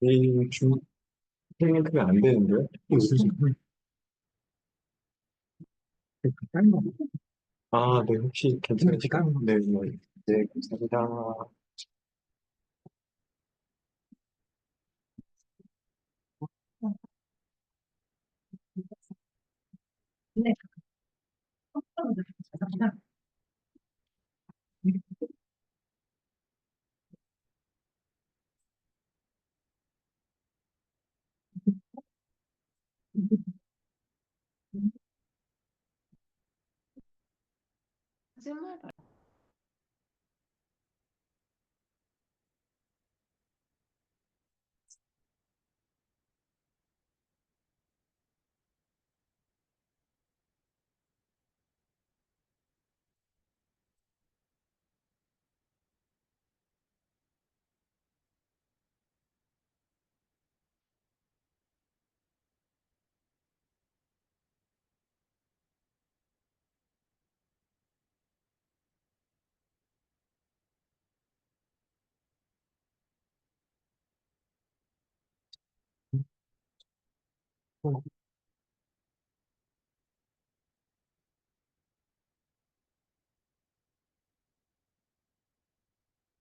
이 중, 생각하면 안 되는데요? 아, 네, 혹시 괜찮으실까요? 네, 네, 감사합니다.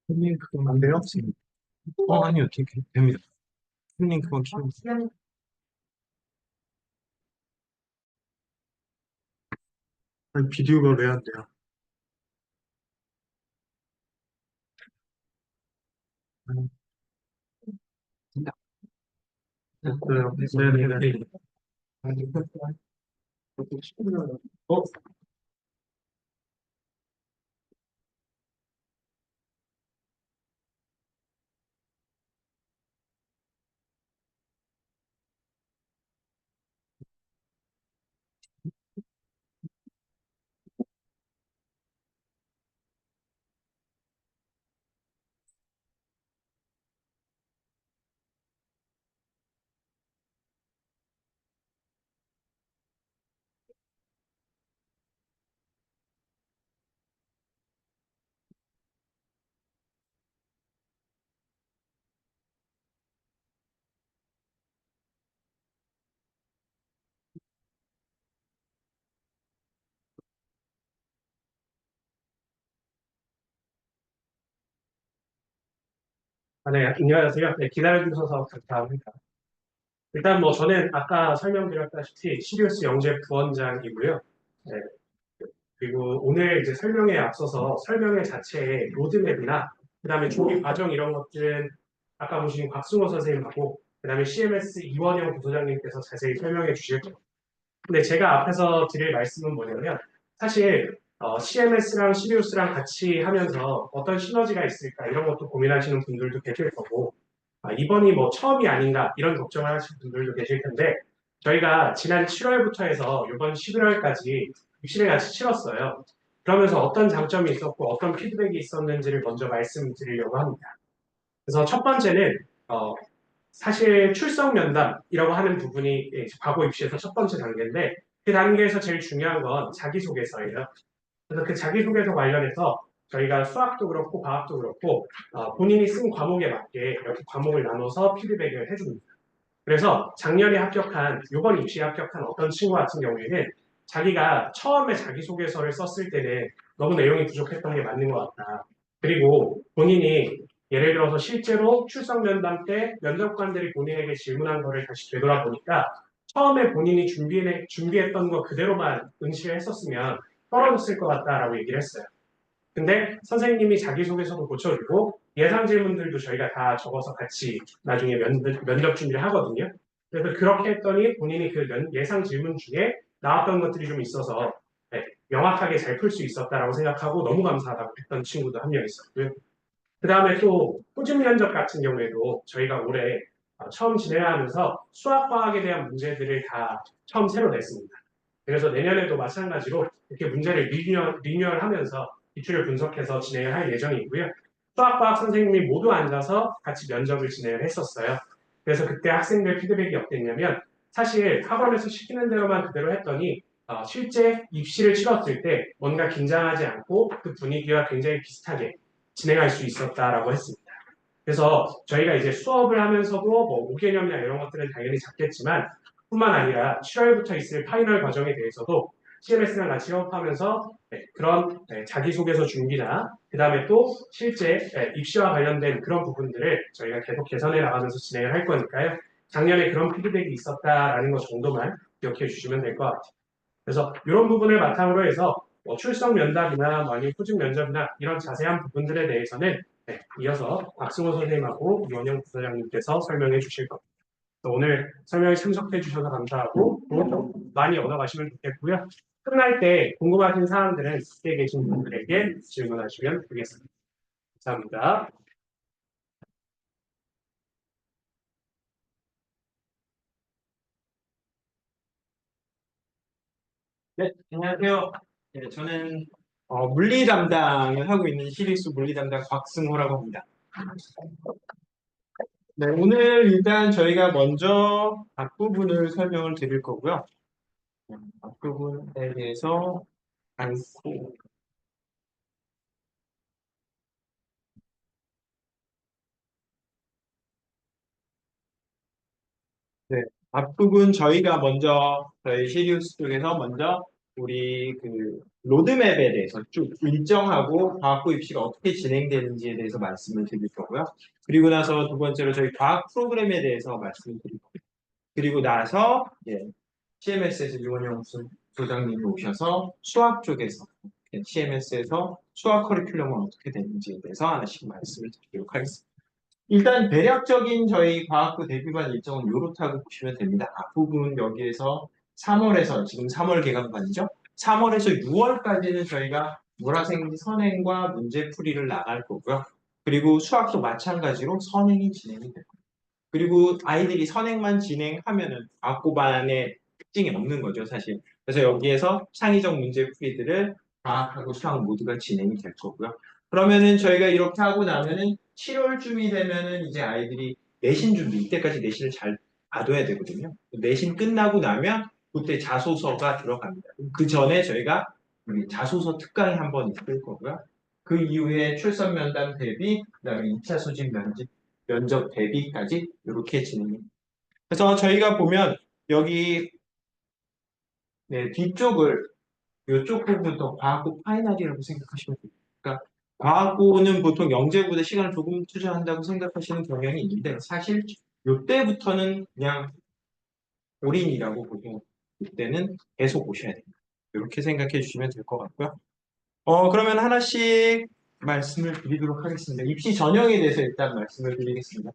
손님 그건 안 돼요? 아니요, 됩니다. 손님 그건 키우세요. 아니, 비디오가 왜 안 돼요? 아니, 됐어요. 네네네. 어? 아, 네, 안녕하세요. 네, 기다려주셔서 감사합니다. 일단 뭐 저는 아까 설명드렸다시피 시리우스 영재 부원장이고요. 네, 그리고 오늘 이제 설명에 앞서서 설명의 자체의 로드맵이나 그다음에 준비 과정 이런 것들은 아까 보신 곽승호 선생님하고 그다음에 CMS 이원영 부소장님께서 자세히 설명해 주실 거예요. 근데 제가 앞에서 드릴 말씀은 뭐냐면 사실 CMS랑 시리우스랑 같이 하면서 어떤 시너지가 있을까 이런 것도 고민하시는 분들도 계실 거고 이번이 뭐 처음이 아닌가 이런 걱정을 하시는 분들도 계실 텐데 저희가 지난 7월부터 해서 이번 11월까지 6일을 같이 치렀어요. 그러면서 어떤 장점이 있었고 어떤 피드백이 있었는지를 먼저 말씀드리려고 합니다. 그래서 첫 번째는 사실 출석 면담이라고 하는 부분이 과거 입시에서 첫 번째 단계인데 그 단계에서 제일 중요한 건 자기소개서예요. 그래서 그 자기소개서 관련해서 저희가 수학도 그렇고 과학도 그렇고 본인이 쓴 과목에 맞게 이렇게 과목을 나눠서 피드백을 해줍니다. 그래서 작년에 합격한, 이번 입시에 합격한 어떤 친구 같은 경우에는 자기가 처음에 자기소개서를 썼을 때는 너무 내용이 부족했던 게 맞는 것 같다. 그리고 본인이 예를 들어서 실제로 출석 면담 때 면접관들이 본인에게 질문한 거를 다시 되돌아보니까 처음에 본인이 준비했던 거 그대로만 응시를 했었으면 떨어졌을 것 같다라고 얘기를 했어요. 근데 선생님이 자기소개서도 고쳐주고 예상 질문들도 저희가 다 적어서 같이 나중에 면접 준비를 하거든요. 그래서 그렇게 했더니 본인이 그 예상 질문 중에 나왔던 것들이 좀 있어서 명확하게 잘 풀 수 있었다라고 생각하고 너무 감사하다고 했던 친구도 한 명 있었고요. 그 다음에 또 토직 면접 같은 경우에도 저희가 올해 처음 진행하면서 수학, 과학에 대한 문제들을 다 처음 새로 냈습니다. 그래서 내년에도 마찬가지로 이렇게 문제를 리뉴얼하면서 기출을 분석해서 진행을 할 예정이고요. 수학과학 선생님이 모두 앉아서 같이 면접을 진행을 했었어요. 그래서 그때 학생들 피드백이 어땠냐면 사실 학원에서 시키는 대로만 그대로 했더니 실제 입시를 치렀을 때 뭔가 긴장하지 않고 그 분위기와 굉장히 비슷하게 진행할 수 있었다라고 했습니다. 그래서 저희가 이제 수업을 하면서도 뭐 5개념이나 이런 것들은 당연히 잡겠지만 뿐만 아니라 7월부터 있을 파이널 과정에 대해서도 CMS랑 같이 협업하면서 그런 자기소개서 준비나 그 다음에 또 실제 입시와 관련된 그런 부분들을 저희가 계속 개선해 나가면서 진행을 할 거니까요. 작년에 그런 피드백이 있었다라는 것 정도만 기억해 주시면 될 것 같아요. 그래서 이런 부분을 바탕으로 해서 출석 면담이나 뭐 아니면 후직 면접이나 이런 자세한 부분들에 대해서는 이어서 박승호 선생님하고 이원영 부사장님께서 설명해 주실 겁니다. 오늘 설명에 참석해 주셔서 감사하고 또 많이 얻어가시면 좋겠고요. 끝날 때 궁금하신 사항들은 밖에 계신 분들에게 질문하시면 되겠습니다. 감사합니다. 네, 안녕하세요. 네, 저는 물리 담당을 하고 있는 시리스 물리 담당 곽승호라고 합니다. 네, 오늘 일단 저희가 먼저 앞부분을 설명을 드릴 거고요. 앞부분에 대해서 않고, 네, 앞부분 저희가 먼저 저희 시리우스 쪽에서 먼저 우리 그 로드맵에 대해서 쭉 일정하고 과학고 입시가 어떻게 진행되는지에 대해서 말씀을 드릴 거고요. 그리고 나서 두 번째로 저희 과학 프로그램에 대해서 말씀을 드릴 거고요. 그리고 나서 CMS에서 유원영 소장님이 오셔서 수학 쪽에서 CMS에서 수학 커리큘럼은 어떻게 되는지에 대해서 하나씩 말씀을 드리도록 하겠습니다. 일단 대략적인 저희 과학부 대비반 일정은 이렇다고 보시면 됩니다. 앞부분 여기에서 3월에서 지금 3월 개강반이죠. 3월에서 6월까지는 저희가 물화생 선행과 문제풀이를 나갈 거고요. 그리고 수학도 마찬가지로 선행이 진행이 될 거예요. 그리고 아이들이 선행만 진행하면은 과학고반의 특징이 없는 거죠, 사실. 그래서 여기에서 창의적 문제풀이들을 과학하고 수학 모두가 진행이 될 거고요. 그러면은 저희가 이렇게 하고 나면은 7월쯤이 되면은 이제 아이들이 내신 준비, 이때까지 내신을 잘 봐둬야 되거든요. 내신 끝나고 나면 그때 자소서가 들어갑니다. 그 전에 저희가 우리 자소서 특강이 한 번 있을 거고요. 그 이후에 출석 면담 대비, 그다음에 2차 소집 면접 대비까지 이렇게 진행해요. 그래서 저희가 보면 여기 뒤쪽을 이쪽 부분부터 과학고 파이널이라고 생각하시면 됩니다. 그러니까 과학고는 보통 영재보다 시간을 조금 투자한다고 생각하시는 경향이 있는데 사실 이때부터는 그냥 올인이라고 보통 이때는 계속 오셔야 됩니다. 이렇게 생각해 주시면 될 것 같고요. 그러면 하나씩 말씀을 드리도록 하겠습니다. 입시 전형에 대해서 일단 말씀을 드리겠습니다.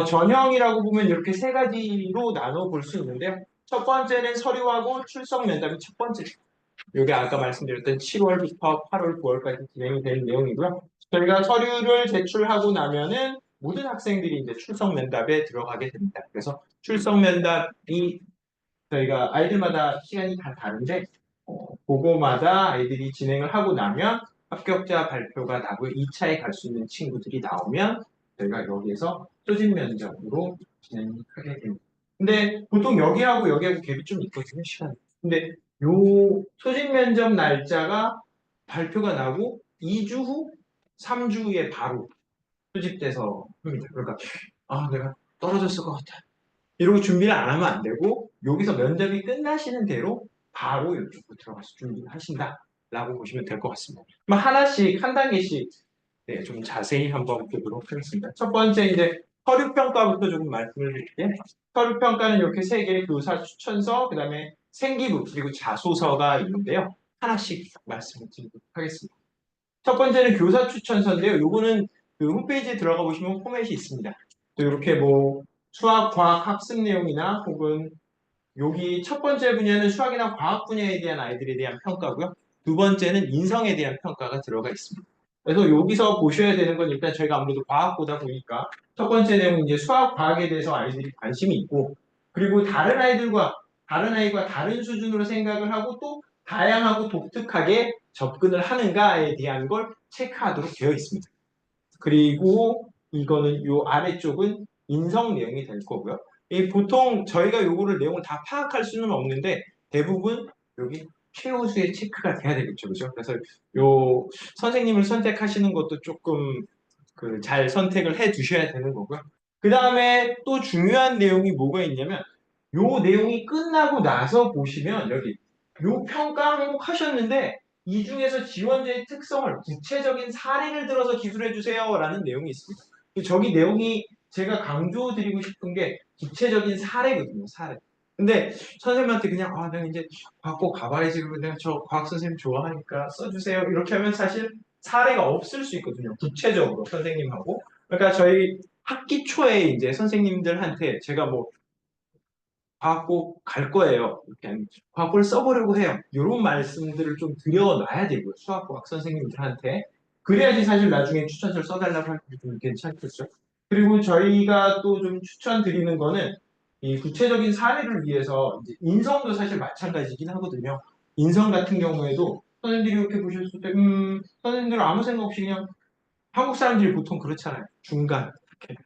전형이라고 보면 이렇게 세 가지로 나눠 볼 수 있는데요. 첫 번째는 서류하고 출석 면담이 첫 번째. 이게 아까 말씀드렸던 7월부터 8월, 9월까지 진행이 되는 내용이고요. 저희가 서류를 제출하고 나면은 모든 학생들이 이제 출석 면담에 들어가게 됩니다. 그래서 출석 면담이 저희가 아이들마다 시간이 다 다른데 그거마다 아이들이 진행을 하고 나면 합격자 발표가 나고 2차에 갈 수 있는 친구들이 나오면 저희가 여기에서 소집 면접으로 진행하게 됩니다. 근데 보통 여기하고 여기하고 갭이 좀 있거든요, 시간이. 근데 요 소집 면접 날짜가 발표가 나고 2주 후, 3주 후에 바로 소집돼서 합니다. 그러니까 내가 떨어졌을 것 같아. 이러고 준비를 안 하면 안 되고 여기서 면접이 끝나시는 대로 바로 이쪽으로 들어가서 준비를 하신다라고 보시면 될 것 같습니다. 그럼 하나씩 한 단계씩 네, 좀 자세히 한번 보도록 하겠습니다. 첫 번째 이제 서류 평가부터 조금 말씀을 드릴게요. 서류 평가는 이렇게 세 개의 교사 추천서, 그다음에 생기부 그리고 자소서가 있는데요. 하나씩 말씀을 드리도록 하겠습니다. 첫 번째는 교사 추천서인데요. 요거는 그 홈페이지에 들어가 보시면 포맷이 있습니다. 또 이렇게 뭐 수학, 과학, 학습 내용이나 혹은 여기 첫 번째 분야는 수학이나 과학 분야에 대한 아이들에 대한 평가고요. 두 번째는 인성에 대한 평가가 들어가 있습니다. 그래서 여기서 보셔야 되는 건 일단 저희가 아무래도 과학보다 보니까 첫 번째 내용은 이제 수학, 과학에 대해서 아이들이 관심이 있고 그리고 다른 아이과 다른 수준으로 생각을 하고 또 다양하고 독특하게 접근을 하는가에 대한 걸 체크하도록 되어 있습니다. 그리고 이거는 요 아래쪽은 인성 내용이 될 거고요. 보통 저희가 요거를 내용을 다 파악할 수는 없는데 대부분 여기 최우수의 체크가 돼야 되겠죠. 그죠? 그래서 요 선생님을 선택하시는 것도 조금 그 잘 선택을 해 두셔야 되는 거고요. 그 다음에 또 중요한 내용이 뭐가 있냐면 요 내용이 끝나고 나서 보시면 여기 요 평가 항목 하셨는데 이 중에서 지원자의 특성을 구체적인 사례를 들어서 기술해 주세요라는 내용이 있습니다. 저기 내용이 제가 강조드리고 싶은 게 구체적인 사례거든요. 사례. 근데 선생님한테 그냥 내가 이제 과학 꼭 가봐야지 그러면 내가 저 과학 선생님 좋아하니까 써주세요 이렇게 하면 사실 사례가 없을 수 있거든요. 구체적으로 선생님하고. 그러니까 저희 학기 초에 이제 선생님들한테 제가 뭐 과학고 갈 거예요. 이렇게 과학고를 써보려고 해요. 이런 말씀들을 좀 드려놔야 되고요. 수학과학 선생님들한테. 그래야지 사실 나중에 추천서를 써달라고 할 때 좀 괜찮겠죠. 그리고 저희가 또 좀 추천드리는 거는 이 구체적인 사례를 위해서 이제 인성도 사실 마찬가지긴 하거든요. 인성 같은 경우에도 선생님들이 이렇게 보셨을 때, 선생님들은 아무 생각 없이 그냥 한국 사람들이 보통 그렇잖아요. 중간. 이렇게.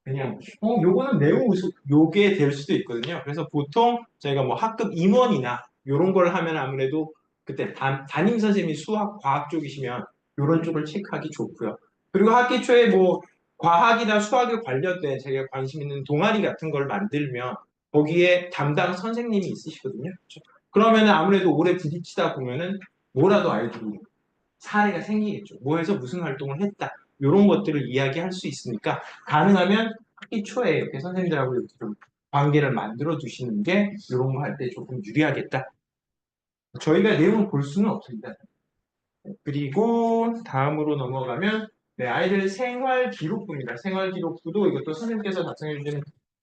그냥 요거는 매우 요게 될 수도 있거든요. 그래서 보통 저희가 뭐 학급 임원이나 요런 걸 하면 아무래도 그때 담임 선생님이 수학, 과학 쪽이시면 요런 쪽을 체크하기 좋고요. 그리고 학기 초에 뭐 과학이나 수학에 관련된 제가 관심 있는 동아리 같은 걸 만들면 거기에 담당 선생님이 있으시거든요. 그렇죠? 그러면은 아무래도 오래 부딪히다 보면은 뭐라도 아이들이 사례가 생기겠죠. 뭐해서 무슨 활동을 했다. 이런 것들을 이야기할 수 있으니까 가능하면 학기 초에 이렇게 선생님들하고 이렇게 좀 관계를 만들어 두시는 게 이런 거 할 때 조금 유리하겠다. 저희가 내용을 볼 수는 없습니다. 그리고 다음으로 넘어가면 네, 아이들 생활 기록부입니다. 생활 기록부도 이것도 선생님께서 작성해 주시는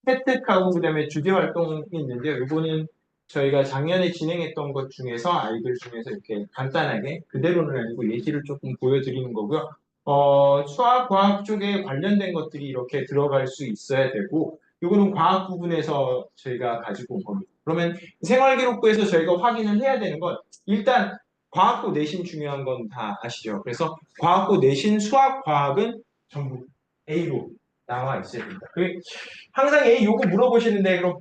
획득하고 그다음에 주제 활동이 있는데요. 이거는 저희가 작년에 진행했던 것 중에서 아이들 중에서 이렇게 간단하게 그대로는 아니고 예시를 조금 보여드리는 거고요. 수학, 과학 쪽에 관련된 것들이 이렇게 들어갈 수 있어야 되고 이거는 과학 부분에서 저희가 가지고 온 겁니다. 그러면 생활기록부에서 저희가 확인을 해야 되는 건 일단 과학고 내신 중요한 건 다 아시죠? 그래서 과학고 내신 수학, 과학은 전부 A로 나와 있어야 됩니다. 항상 A 요거 물어보시는데 그럼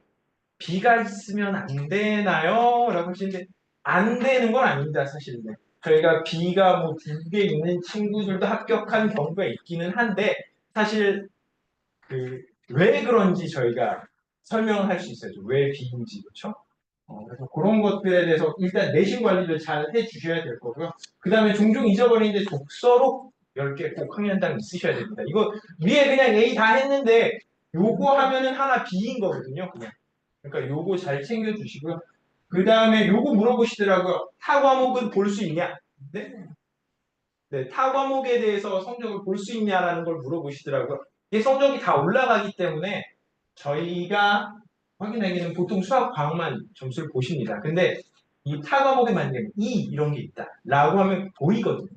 B가 있으면 안 되나요? 라고 하시는데 안 되는 건 아닙니다. 사실은. 저희가 B가 뭐 두 개 있는 친구들도 합격한 경우가 있기는 한데 사실 왜 그런지 저희가 설명을 할 수 있어요. 왜 B인지 그렇죠? 그래서 그런 것들에 대해서 일단 내신 관리를 잘 해주셔야 될 거고요. 그 다음에 종종 잊어버리는데 독서록 10개 꼭 학년당 있으셔야 됩니다. 이거 위에 그냥 A 다 했는데 요거 하면은 하나 B인 거거든요. 그냥. 그러니까 요거 잘 챙겨주시고요. 그 다음에 요거 물어보시더라고요. 타 과목은 볼 수 있냐? 네? 네, 타 과목에 대해서 성적을 볼 수 있냐라는 걸 물어보시더라고요. 이게 성적이 다 올라가기 때문에 저희가 확인하기는 보통 수학 과목만 점수를 보십니다. 근데 이 타 과목에 만약에 이런 게 있다 라고 하면 보이거든요.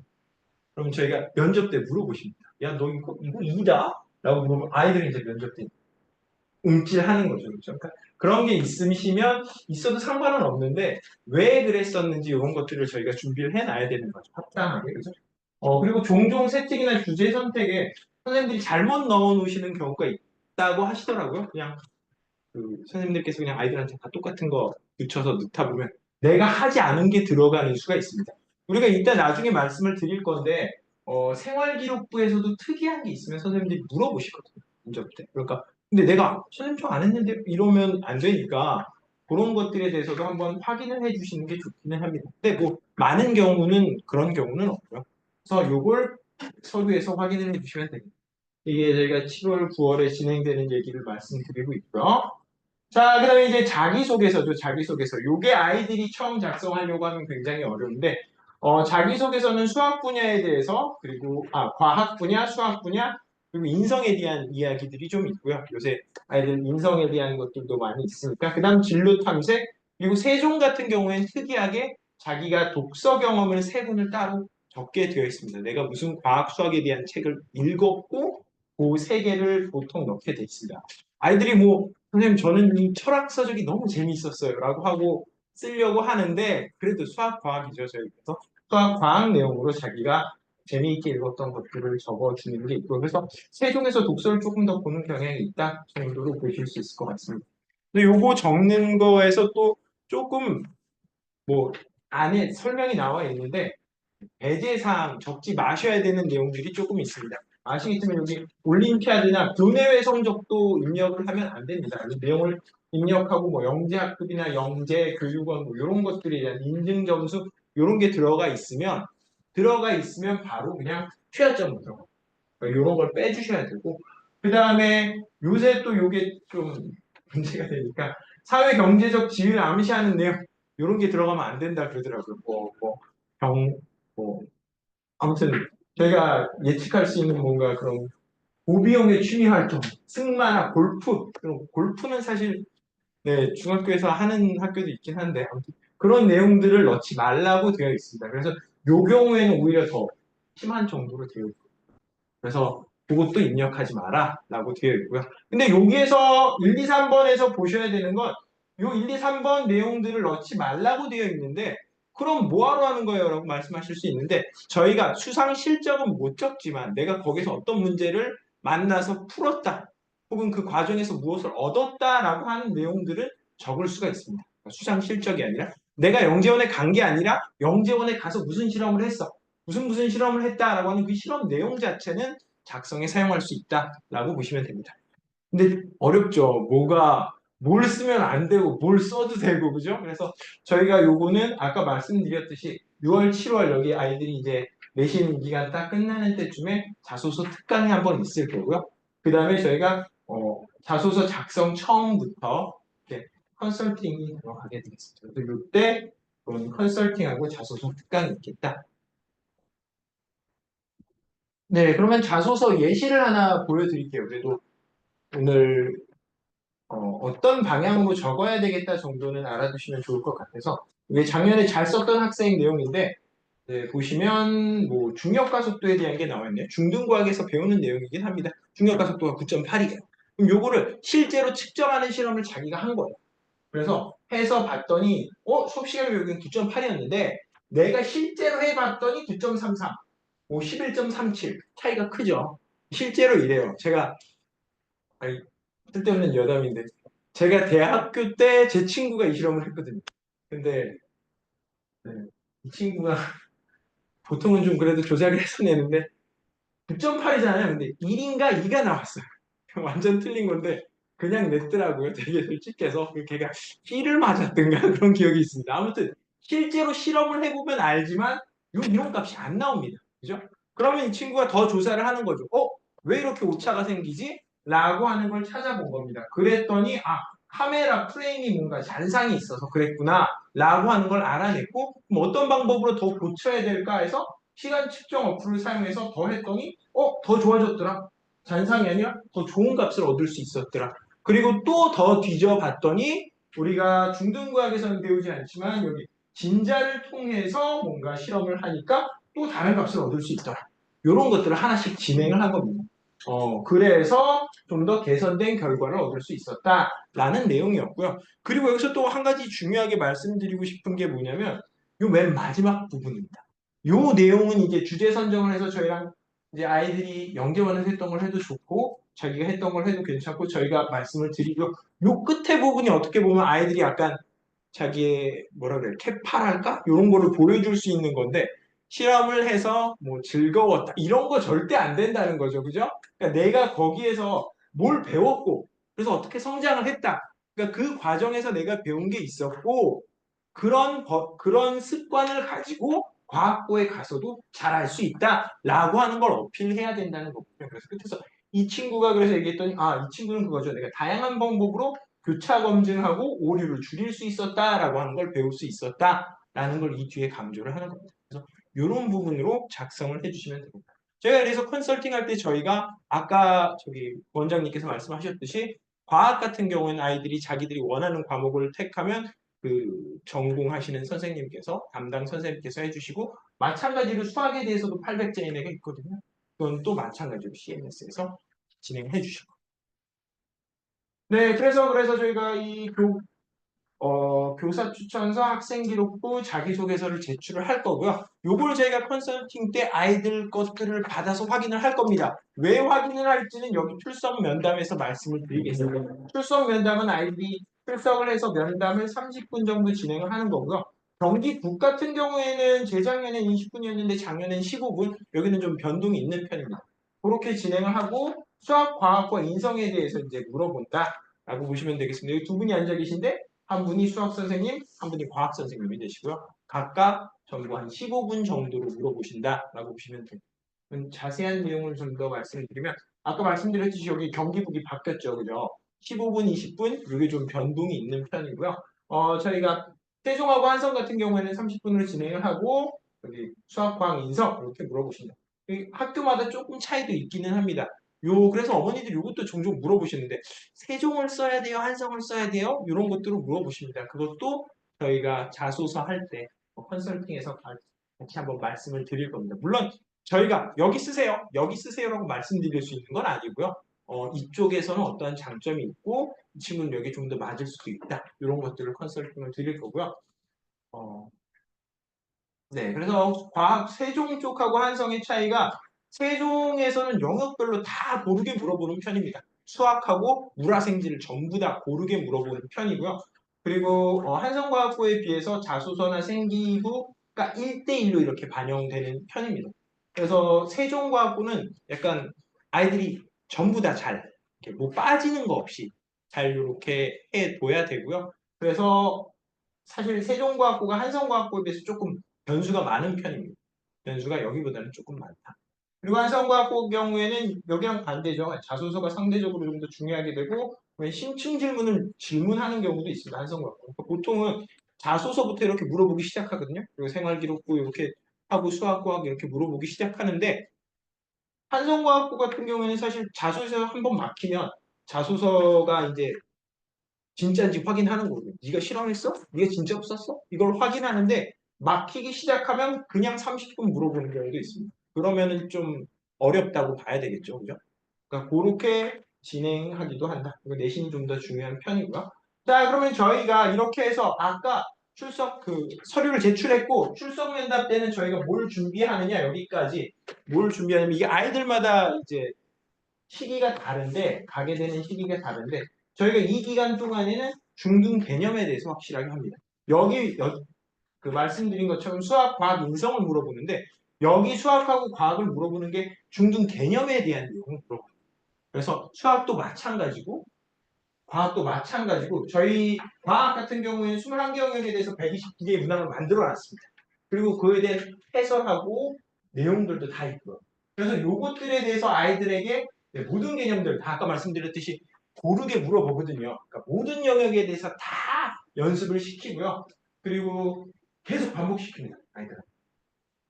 그럼 저희가 면접 때 물어보십니다. 야, 너 이거 2다? 라고 물어보면 아이들이 이제 면접 때 움찔하는 거죠. 그렇죠? 그러니까 그런 게 있으시면 있어도 상관은 없는데 왜 그랬었는지 이런 것들을 저희가 준비를 해놔야 되는 거죠. 합당하게. 그죠? 그리고 종종 세팅이나 주제 선택에 선생님들이 잘못 넣어 놓으시는 경우가 있다고 하시더라고요. 그냥 선생님들께서 그냥 아이들한테 다 똑같은 거 붙여서 넣다 보면 내가 하지 않은 게 들어가는 수가 있습니다. 우리가 이따 나중에 말씀을 드릴 건데 생활기록부에서도 특이한 게 있으면 선생님들이 물어보시거든요. 문제 때. 그러니까 근데 내가 선생님 저 안 했는데 이러면 안 되니까 그런 것들에 대해서도 한번 확인을 해주시는 게 좋기는 합니다. 근데 뭐 많은 경우는 그런 경우는 없고요. 그래서 요걸 서류에서 확인을 해주시면 됩니다. 이게 저희가 7월, 9월에 진행되는 얘기를 말씀드리고 있고요. 자, 그다음에 이제 자기소개서죠. 자기소개서. 요게 아이들이 처음 작성하려고 하면 굉장히 어려운데, 자기소개서는 수학 분야에 대해서, 그리고, 과학 분야, 수학 분야, 그리고 인성에 대한 이야기들이 좀 있고요. 요새 아이들 인성에 대한 것들도 많이 있으니까. 그다음 진로 탐색, 그리고 세종 같은 경우에는 특이하게 자기가 독서 경험을 세 권을 따로 적게 되어 있습니다. 내가 무슨 과학, 수학에 대한 책을 읽었고, 그 세 개를 보통 넣게 돼 있습니다. 아이들이 뭐 선생님, 저는 이 철학 서적이 너무 재미있었어요. 라고 하고 쓰려고 하는데, 그래도 수학, 과학이죠, 저희께서. 수학, 과학 내용으로 자기가 재미있게 읽었던 것들을 적어주는 게 있고, 그래서 세종에서 독서를 조금 더 보는 경향이 있다 정도로 보실 수 있을 것 같습니다. 근데 요거 적는 거에서 또 조금 뭐 안에 설명이 나와 있는데, 배제사항 적지 마셔야 되는 내용들이 조금 있습니다. 아시겠지만 여기 올림피아드나 교내외 성적도 입력을 하면 안 됩니다. 이 내용을 입력하고 뭐 영재학급이나 영재교육원 뭐 이런 것들에 대한 인증 점수 이런 게 들어가 있으면 바로 그냥 취하점으로 들어가. 이런 걸 빼주셔야 되고 그 다음에 요새 또 요게 좀 문제가 되니까 사회 경제적 지위를 암시하는 내용 이런 게 들어가면 안 된다 그러더라고요. 뭐 아무튼 저희가 예측할 수 있는 뭔가 그런 고비용의 취미 활동, 승마나 골프, 그런 골프는 사실 네, 중학교에서 하는 학교도 있긴 한데 아무튼 그런 내용들을 넣지 말라고 되어 있습니다. 그래서 요 경우에는 오히려 더 심한 정도로 되어 있고 그래서 그것도 입력하지 마라라고 되어 있고요. 근데 여기에서 1, 2, 3번에서 보셔야 되는 건 요 1, 2, 3번 내용들을 넣지 말라고 되어 있는데 그럼 뭐하러 하는 거예요? 라고 말씀하실 수 있는데 저희가 수상 실적은 못 적지만 내가 거기서 어떤 문제를 만나서 풀었다. 혹은 그 과정에서 무엇을 얻었다라고 하는 내용들은 적을 수가 있습니다. 그러니까 수상 실적이 아니라 내가 영재원에 간 게 아니라 영재원에 가서 무슨 실험을 했어. 무슨 실험을 했다라고 하는 그 실험 내용 자체는 작성에 사용할 수 있다라고 보시면 됩니다. 근데 어렵죠. 뭘 쓰면 안 되고 뭘 써도 되고 그죠? 그래서 저희가 요거는 아까 말씀드렸듯이 6월, 7월 여기 아이들이 이제 내신 기간 딱 끝나는 때쯤에 자소서 특강이 한번 있을 거고요. 그 다음에 저희가 자소서 작성 처음부터 이렇게 컨설팅이 들어가게 되겠습니다. 그래서 이때 컨설팅하고 자소서 특강이 있겠다. 네, 그러면 자소서 예시를 하나 보여드릴게요. 그래도 오늘 떤 방향으로 적어야 되겠다 정도는 알아두시면 좋을 것 같아서 이게 작년에 잘 썼던 학생 내용인데 네, 보시면 뭐 중력가속도에 대한 게 나와 있네요. 중등과학에서 배우는 내용이긴 합니다. 중력가속도가 9.8이에요. 그럼 요거를 실제로 측정하는 실험을 자기가 한 거예요. 그래서 해서 봤더니 수업 시간에 여기는 9.8이었는데 내가 실제로 해봤더니 9.33, 뭐 11.37 차이가 크죠. 실제로 이래요. 제가 아니, 쓸데없는 여담인데 제가 대학교 때 제 친구가 이 실험을 했거든요. 근데 네, 이 친구가 보통은 좀 그래도 조작을 해서 내는데 9.8이잖아요. 근데 1인가 2가 나왔어요. 완전 틀린 건데 그냥 냈더라고요. 되게 솔직해서 걔가 피를 맞았던가 그런 기억이 있습니다. 아무튼 실제로 실험을 해보면 알지만 이런 값이 안 나옵니다. 그죠? 그러면 이 친구가 더 조사를 하는 거죠. 왜 이렇게 오차가 생기지? 라고 하는 걸 찾아본 겁니다. 그랬더니 카메라 프레임이 뭔가 잔상이 있어서 그랬구나 라고 하는 걸 알아냈고 그럼 어떤 방법으로 더 고쳐야 될까 해서 시간 측정 어플을 사용해서 더 했더니 더 좋아졌더라. 잔상이 아니라 더 좋은 값을 얻을 수 있었더라. 그리고 또 더 뒤져봤더니 우리가 중등과학에서는 배우지 않지만 여기 진자를 통해서 뭔가 실험을 하니까 또 다른 값을 얻을 수 있더라. 이런 것들을 하나씩 진행을 한 겁니다. 그래서 좀 더 개선된 결과를 얻을 수 있었다라는 내용이었고요. 그리고 여기서 또 한 가지 중요하게 말씀드리고 싶은 게 뭐냐면 요 맨 마지막 부분입니다. 요 내용은 이제 주제 선정을 해서 저희랑 이제 아이들이 연계원을 했던 걸 해도 좋고 자기가 했던 걸 해도 괜찮고 저희가 말씀을 드리고 요 끝에 부분이 어떻게 보면 아이들이 약간 자기의 뭐라 그래 캐파랄까 이런 거를 보여줄 수 있는 건데 실험을 해서 뭐 즐거웠다 이런 거 절대 안 된다는 거죠, 그죠? 그러니까 내가 거기에서 뭘 배웠고 그래서 어떻게 성장을 했다. 그러니까 그 과정에서 내가 배운 게 있었고 그런 습관을 가지고 과학고에 가서도 잘할 수 있다라고 하는 걸 어필해야 된다는 거거든요. 그래서 끝에서 이 친구가 그래서 얘기했더니 이 친구는 그거죠. 내가 다양한 방법으로 교차 검증하고 오류를 줄일 수 있었다라고 하는 걸 배울 수 있었다라는 걸 이 뒤에 강조를 하는 겁니다. 그래서 이런 부분으로 작성을 해주시면 됩니다. 저희가 그래서 컨설팅 할 때 저희가 아까 저기 원장님께서 말씀하셨듯이 과학 같은 경우에는 아이들이 자기들이 원하는 과목을 택하면 그 전공하시는 선생님께서 담당 선생님께서 해주시고 마찬가지로 수학에 대해서도 800제 이내가 있거든요. 그건 또 마찬가지로 CMS에서 진행해 주시고. 네, 그래서 저희가 교사 추천서, 학생 기록부, 자기소개서를 제출을 할 거고요. 요걸 저희가 컨설팅 때 아이들 것들을 받아서 확인을 할 겁니다. 왜 확인을 할지는 여기 출석 면담에서 말씀을 드리겠습니다. 출석 면담은 아이들이 출석을 해서 면담을 30분 정도 진행을 하는 거고요. 경기북 같은 경우에는 재작년엔 20분이었는데 작년엔 15분, 여기는 좀 변동이 있는 편입니다. 그렇게 진행을 하고 수학, 과학과 인성에 대해서 이제 물어본다라고 보시면 되겠습니다. 여기 두 분이 앉아 계신데 한 분이 수학 선생님, 한 분이 과학 선생님이 되시고요. 각각 전부 한 15분 정도로 물어보신다라고 보시면 됩니다. 자세한 내용을 좀 더 말씀드리면 아까 말씀드렸듯이 여기 경기북이 바뀌었죠, 그죠? 15분, 20분 이게 좀 변동이 있는 편이고요. 저희가 세종하고 한성 같은 경우에는 30분으로 진행을 하고 여기 수학, 과학, 인성 이렇게 물어보신다. 학교마다 조금 차이도 있기는 합니다. 그래서 어머니들이 이것도 종종 물어보시는데 세종을 써야 돼요? 한성을 써야 돼요? 이런 것들을 물어보십니다. 그것도 저희가 자소서 할 때 컨설팅에서 같이 한번 말씀을 드릴 겁니다. 물론 저희가 여기 쓰세요, 여기 쓰세요라고 말씀드릴 수 있는 건 아니고요. 이쪽에서는 어떠한 장점이 있고 이 친구는 여기 좀 더 맞을 수도 있다. 이런 것들을 컨설팅을 드릴 거고요. 어, 네, 그래서 과학 세종 쪽하고 한성의 차이가 세종에서는 영역별로 다 고르게 물어보는 편입니다. 수학하고 물화생지를 전부 다 고르게 물어보는 편이고요. 그리고 한성과학부에 비해서 자소서나 생기부가 1대1로 이렇게 반영되는 편입니다. 그래서 세종과학부는 약간 아이들이 전부 다 잘, 이렇게 뭐 빠지는 거 없이 잘 이렇게 해둬야 되고요. 그래서 사실 세종과학부가 한성과학부에 비해서 조금 변수가 많은 편입니다. 변수가 여기보다는 조금 많다. 그리고 한성과학부 경우에는 여기랑 반대죠. 자소서가 상대적으로 좀 더 중요하게 되고 심층 질문을 질문하는 경우도 있습니다. 한성과학부. 그러니까 보통은 자소서부터 이렇게 물어보기 시작하거든요. 그리고 생활기록부 이렇게 하고 수학과학 이렇게 물어보기 시작하는데 한성과학부 같은 경우에는 사실 자소서 한번 막히면 자소서가 이제 진짜인지 확인하는 거거든요. 네가 실험했어? 네가 진짜 없었어? 이걸 확인하는데 막히기 시작하면 그냥 30분 물어보는 경우도 있습니다. 그러면은 좀 어렵다고 봐야 되겠죠, 그죠? 그러니까 그렇게 진행하기도 한다. 그리고 내신이 좀 더 중요한 편이고요. 자, 그러면 저희가 이렇게 해서 아까 출석 서류를 제출했고 출석 면담 때는 저희가 뭘 준비하느냐 여기까지 뭘 준비하냐면 이게 아이들마다 이제 시기가 다른데 가게 되는 시기가 다른데 저희가 이 기간 동안에는 중등 개념에 대해서 확실하게 합니다. 그 말씀드린 것처럼 수학, 과학, 인성을 물어보는데 여기 수학하고 과학을 물어보는 게 중등 개념에 대한 내용을 물어봅니다. 그래서 수학도 마찬가지고 과학도 마찬가지고 저희 과학 같은 경우에는 21개 영역에 대해서 129개의 문항을 만들어 놨습니다. 그리고 그에 대해 해설하고 내용들도 다 있고요. 그래서 요것들에 대해서 아이들에게 모든 개념들 다 아까 말씀드렸듯이 고르게 물어보거든요. 그러니까 모든 영역에 대해서 다 연습을 시키고요. 그리고 계속 반복시킵니다. 아이들.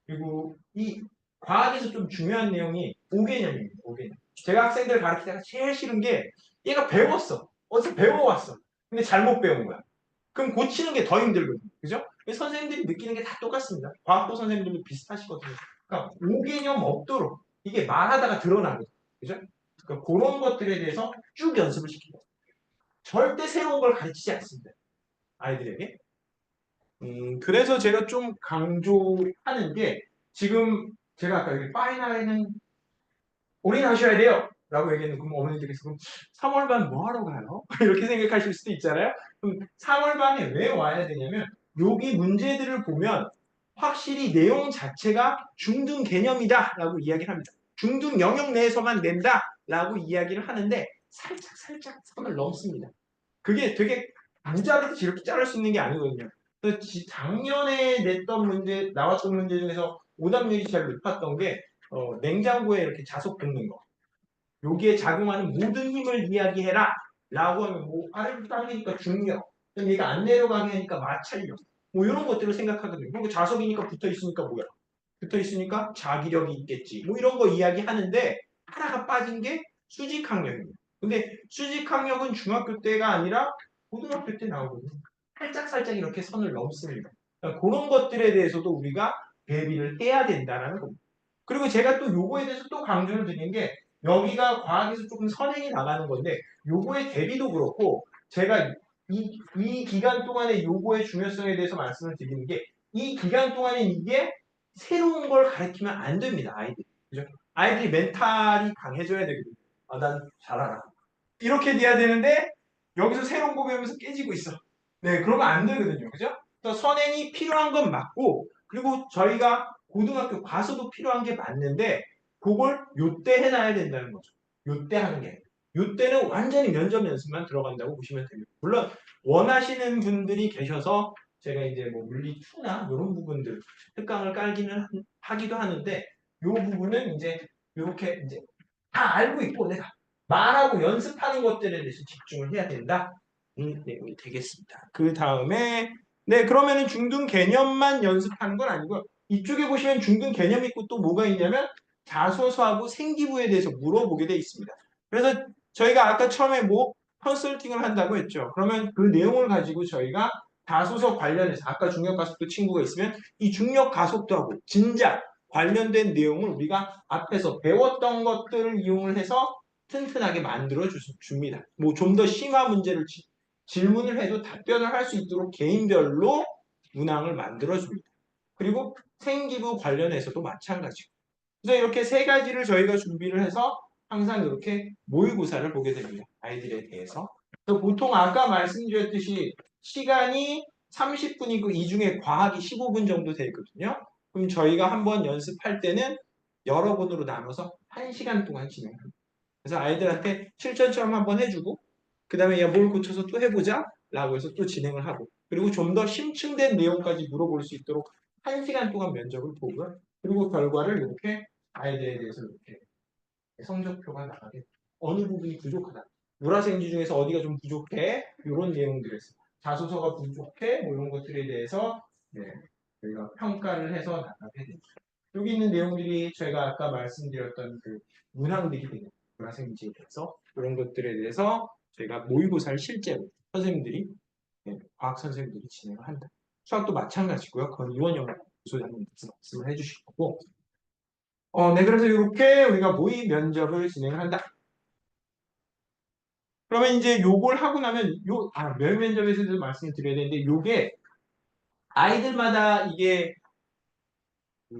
그리고 이 과학에서 좀 중요한 내용이 5개념입니다. 5개념. 제가 학생들 가르치다가 제일 싫은 게 얘가 배웠어. 어디서 배워왔어. 근데 잘못 배운 거야. 그럼 고치는 게 더 힘들거든요. 그죠? 선생님들이 느끼는 게 다 똑같습니다. 과학부 선생님들도 비슷하시거든요. 그러니까 5개념 없도록 이게 말하다가 드러나거든요. 그죠? 그러니까 그런 것들에 대해서 쭉 연습을 시킵니다. 절대 새로운 걸 가르치지 않습니다. 아이들에게. 그래서 제가 좀 강조하는 게 지금 제가 아까 여기 파이널에는 올인하셔야 돼요. 라고 얘기했는데 그럼 어머니들께서 그럼 3월반 뭐 하러 가요? 이렇게 생각하실 수도 있잖아요. 그럼 3월반에 왜 와야 되냐면 여기 문제들을 보면 확실히 내용 자체가 중등 개념이다 라고 이야기를 합니다. 중등 영역 내에서만 낸다 라고 이야기를 하는데 살짝 선을 넘습니다. 그게 되게 무자르듯이 이렇게 자를 수 있는 게 아니거든요. 그래서 작년에 냈던 문제, 나왔던 문제 중에서 오답률이 제일 높았던 게 냉장고에 이렇게 자석 붙는 거. 여기에 작용하는 모든 힘을 이야기해라. 라고 하면 뭐 아래로 당기니까 중력. 그럼 얘가 안 내려가게 하니까 마찰력. 뭐 이런 것들을 생각하거든요. 그리고 자석이니까 붙어 있으니까 뭐야? 붙어 있으니까 자기력이 있겠지. 뭐 이런 거 이야기하는데 하나가 빠진 게 수직항력입니다. 근데 수직항력은 중학교 때가 아니라 고등학교 때 나오거든요. 살짝 이렇게 선을 넘습니다. 그러니까 그런 것들에 대해서도 우리가 대비를 해야 된다는 겁니다. 그리고 제가 또 요거에 대해서 또 강조를 드린 게 여기가 과학에서 조금 선행이 나가는 건데 요거의 대비도 그렇고 제가 이 기간 동안에 요거의 중요성에 대해서 말씀을 드리는 게 이 기간 동안에 이게 새로운 걸 가르치면 안 됩니다. 아이들이. 그죠? 아이들이 멘탈이 강해져야 되거든요. 아, 난 잘알아. 이렇게 돼야 되는데 여기서 새로운 거 배우면서 깨지고 있어. 네, 그러면 안 되거든요. 그죠? 그래서 선행이 필요한 건 맞고 그리고 저희가 고등학교 가서도 필요한 게 맞는데 그걸 요때 해놔야 된다는 거죠. 요때 하는 게. 요때는 완전히 면접 연습만 들어간다고 보시면 됩니다. 물론 원하시는 분들이 계셔서 제가 이제 뭐 물리 2나 이런 부분들 특강을 깔기는 하기도 하는데 요 부분은 이제 이렇게 이제 다 알고 있고 내가 말하고 연습하는 것들에 대해서 집중을 해야 된다. 내용이 되겠습니다. 그 다음에 네 그러면은 중등 개념만 연습하는 건 아니고요. 이쪽에 보시면 중등 개념 있고 또 뭐가 있냐면 자소서하고 생기부에 대해서 물어보게 돼 있습니다. 그래서 저희가 아까 처음에 뭐 컨설팅을 한다고 했죠. 그러면 그 내용을 가지고 저희가 자소서 관련해서 아까 중력 가속도 친구가 있으면 이 중력 가속도 하고 진작 관련된 내용을 우리가 앞에서 배웠던 것들을 이용을 해서 튼튼하게 만들어 줍니다. 뭐 좀 더 심화 문제를 질문을 해도 답변을 할 수 있도록 개인별로 문항을 만들어 줍니다. 그리고 생기부 관련해서도 마찬가지고. 그래서 이렇게 세 가지를 저희가 준비를 해서 항상 이렇게 모의고사를 보게 됩니다. 아이들에 대해서. 그래서 보통 아까 말씀드렸듯이 시간이 30분이고 이 중에 과학이 15분 정도 되거든요. 그럼 저희가 한번 연습할 때는 여러 번으로 나눠서 1시간 동안 진행합니다. 그래서 아이들한테 실전처럼 한번 해주고 그 다음에 야 뭘 고쳐서 또 해보자 라고 해서 또 진행을 하고 그리고 좀 더 심층된 내용까지 물어볼 수 있도록 1시간 동안 면접을 보고요. 그리고 결과를 이렇게 아이들에 대해서 이렇게 성적표가 나가게 어느 부분이 부족하다. 물화생지 중에서 어디가 좀 부족해? 이런 내용들에서 자소서가 부족해? 뭐 이런 것들에 대해서 네, 저희가 평가를 해서 나가게 됩니다. 여기 있는 내용들이 저희가 아까 말씀드렸던 그 문항들이 되는 물화생지에 대해서 그런 것들에 대해서 저희가 모의고사를 실제로 선생님들이 네, 과학 선생님들이 진행을 한다. 수학도 마찬가지고요. 그건 이원영 교수님께서 말씀을 해주실 거고 네, 그래서 이렇게 우리가 모의 면접을 진행을 한다. 그러면 이제 요걸 하고 나면 모의 면접에서도 말씀을 드려야 되는데 요게 아이들마다 이게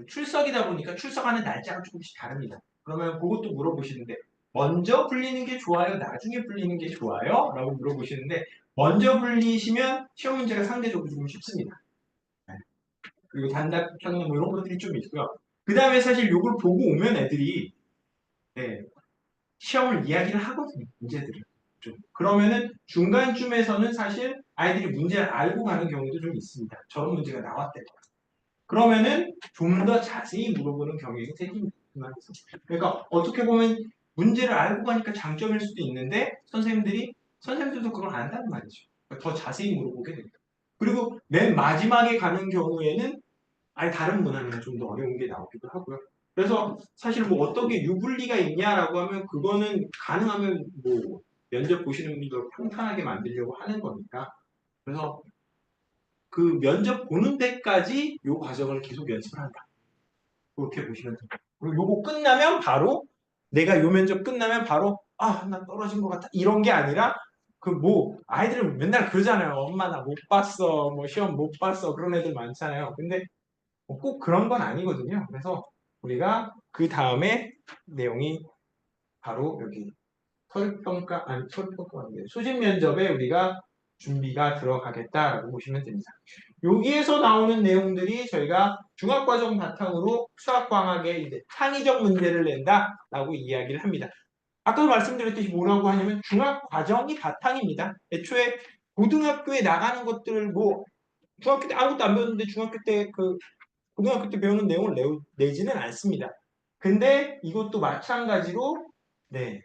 출석이다 보니까 출석하는 날짜가 조금씩 다릅니다. 그러면 그것도 물어보시는데 먼저 불리는 게 좋아요? 나중에 불리는 게 좋아요? 라고 물어보시는데 먼저 불리시면 시험 문제가 상대적으로 좀 쉽습니다. 네. 그리고 단답 편는 뭐 이런 것들이 좀 있고요. 그 다음에 사실 요걸 보고 오면 애들이 네, 시험을 이야기를 하거든요. 문제들을. 좀. 그러면은 중간쯤에서는 사실 아이들이 문제를 알고 가는 경우도 좀 있습니다. 저런 문제가 나왔대. 그러면은 좀 더 자세히 물어보는 경향이 생깁니다. 그러니까 어떻게 보면 문제를 알고 가니까 장점일 수도 있는데 선생님들도 그걸 안다는 말이죠. 그러니까 더 자세히 물어보게 됩니다. 그리고 맨 마지막에 가는 경우에는 아예 다른 문항은 좀 더 어려운 게 나오기도 하고요. 그래서 사실 뭐 어떤 게 유불리가 있냐라고 하면 그거는 가능하면 뭐 면접 보시는 분들도 평탄하게 만들려고 하는 거니까. 그래서 그 면접 보는 데까지 이 과정을 계속 연습을 한다. 그렇게 보시면 됩니다. 그리고 요거 끝나면 바로 내가 요 면접 끝나면 바로 아, 나 떨어진 것 같아. 이런 게 아니라 그 뭐 아이들은 맨날 그러잖아요. 엄마 나 못 봤어. 뭐 시험 못 봤어. 그런 애들 많잖아요. 근데 뭐꼭 그런 건 아니거든요. 그래서 우리가 그 다음에 내용이 바로 여기 서류평가 아니 서류평가 아니에요. 수직 면접에 우리가 준비가 들어가겠다라고 보시면 됩니다. 여기에서 나오는 내용들이 저희가 중학과정 바탕으로 수학과학의 이제 창의적 문제를 낸다라고 이야기를 합니다. 아까도 말씀드렸듯이 뭐라고 하냐면 중학과정이 바탕입니다. 애초에 고등학교에 나가는 것들 뭐 중학교 때 아무것도 안 배웠는데 중학교 때 그 고등학교 때 배우는 내용을 내지는 않습니다. 근데 이것도 마찬가지로 네,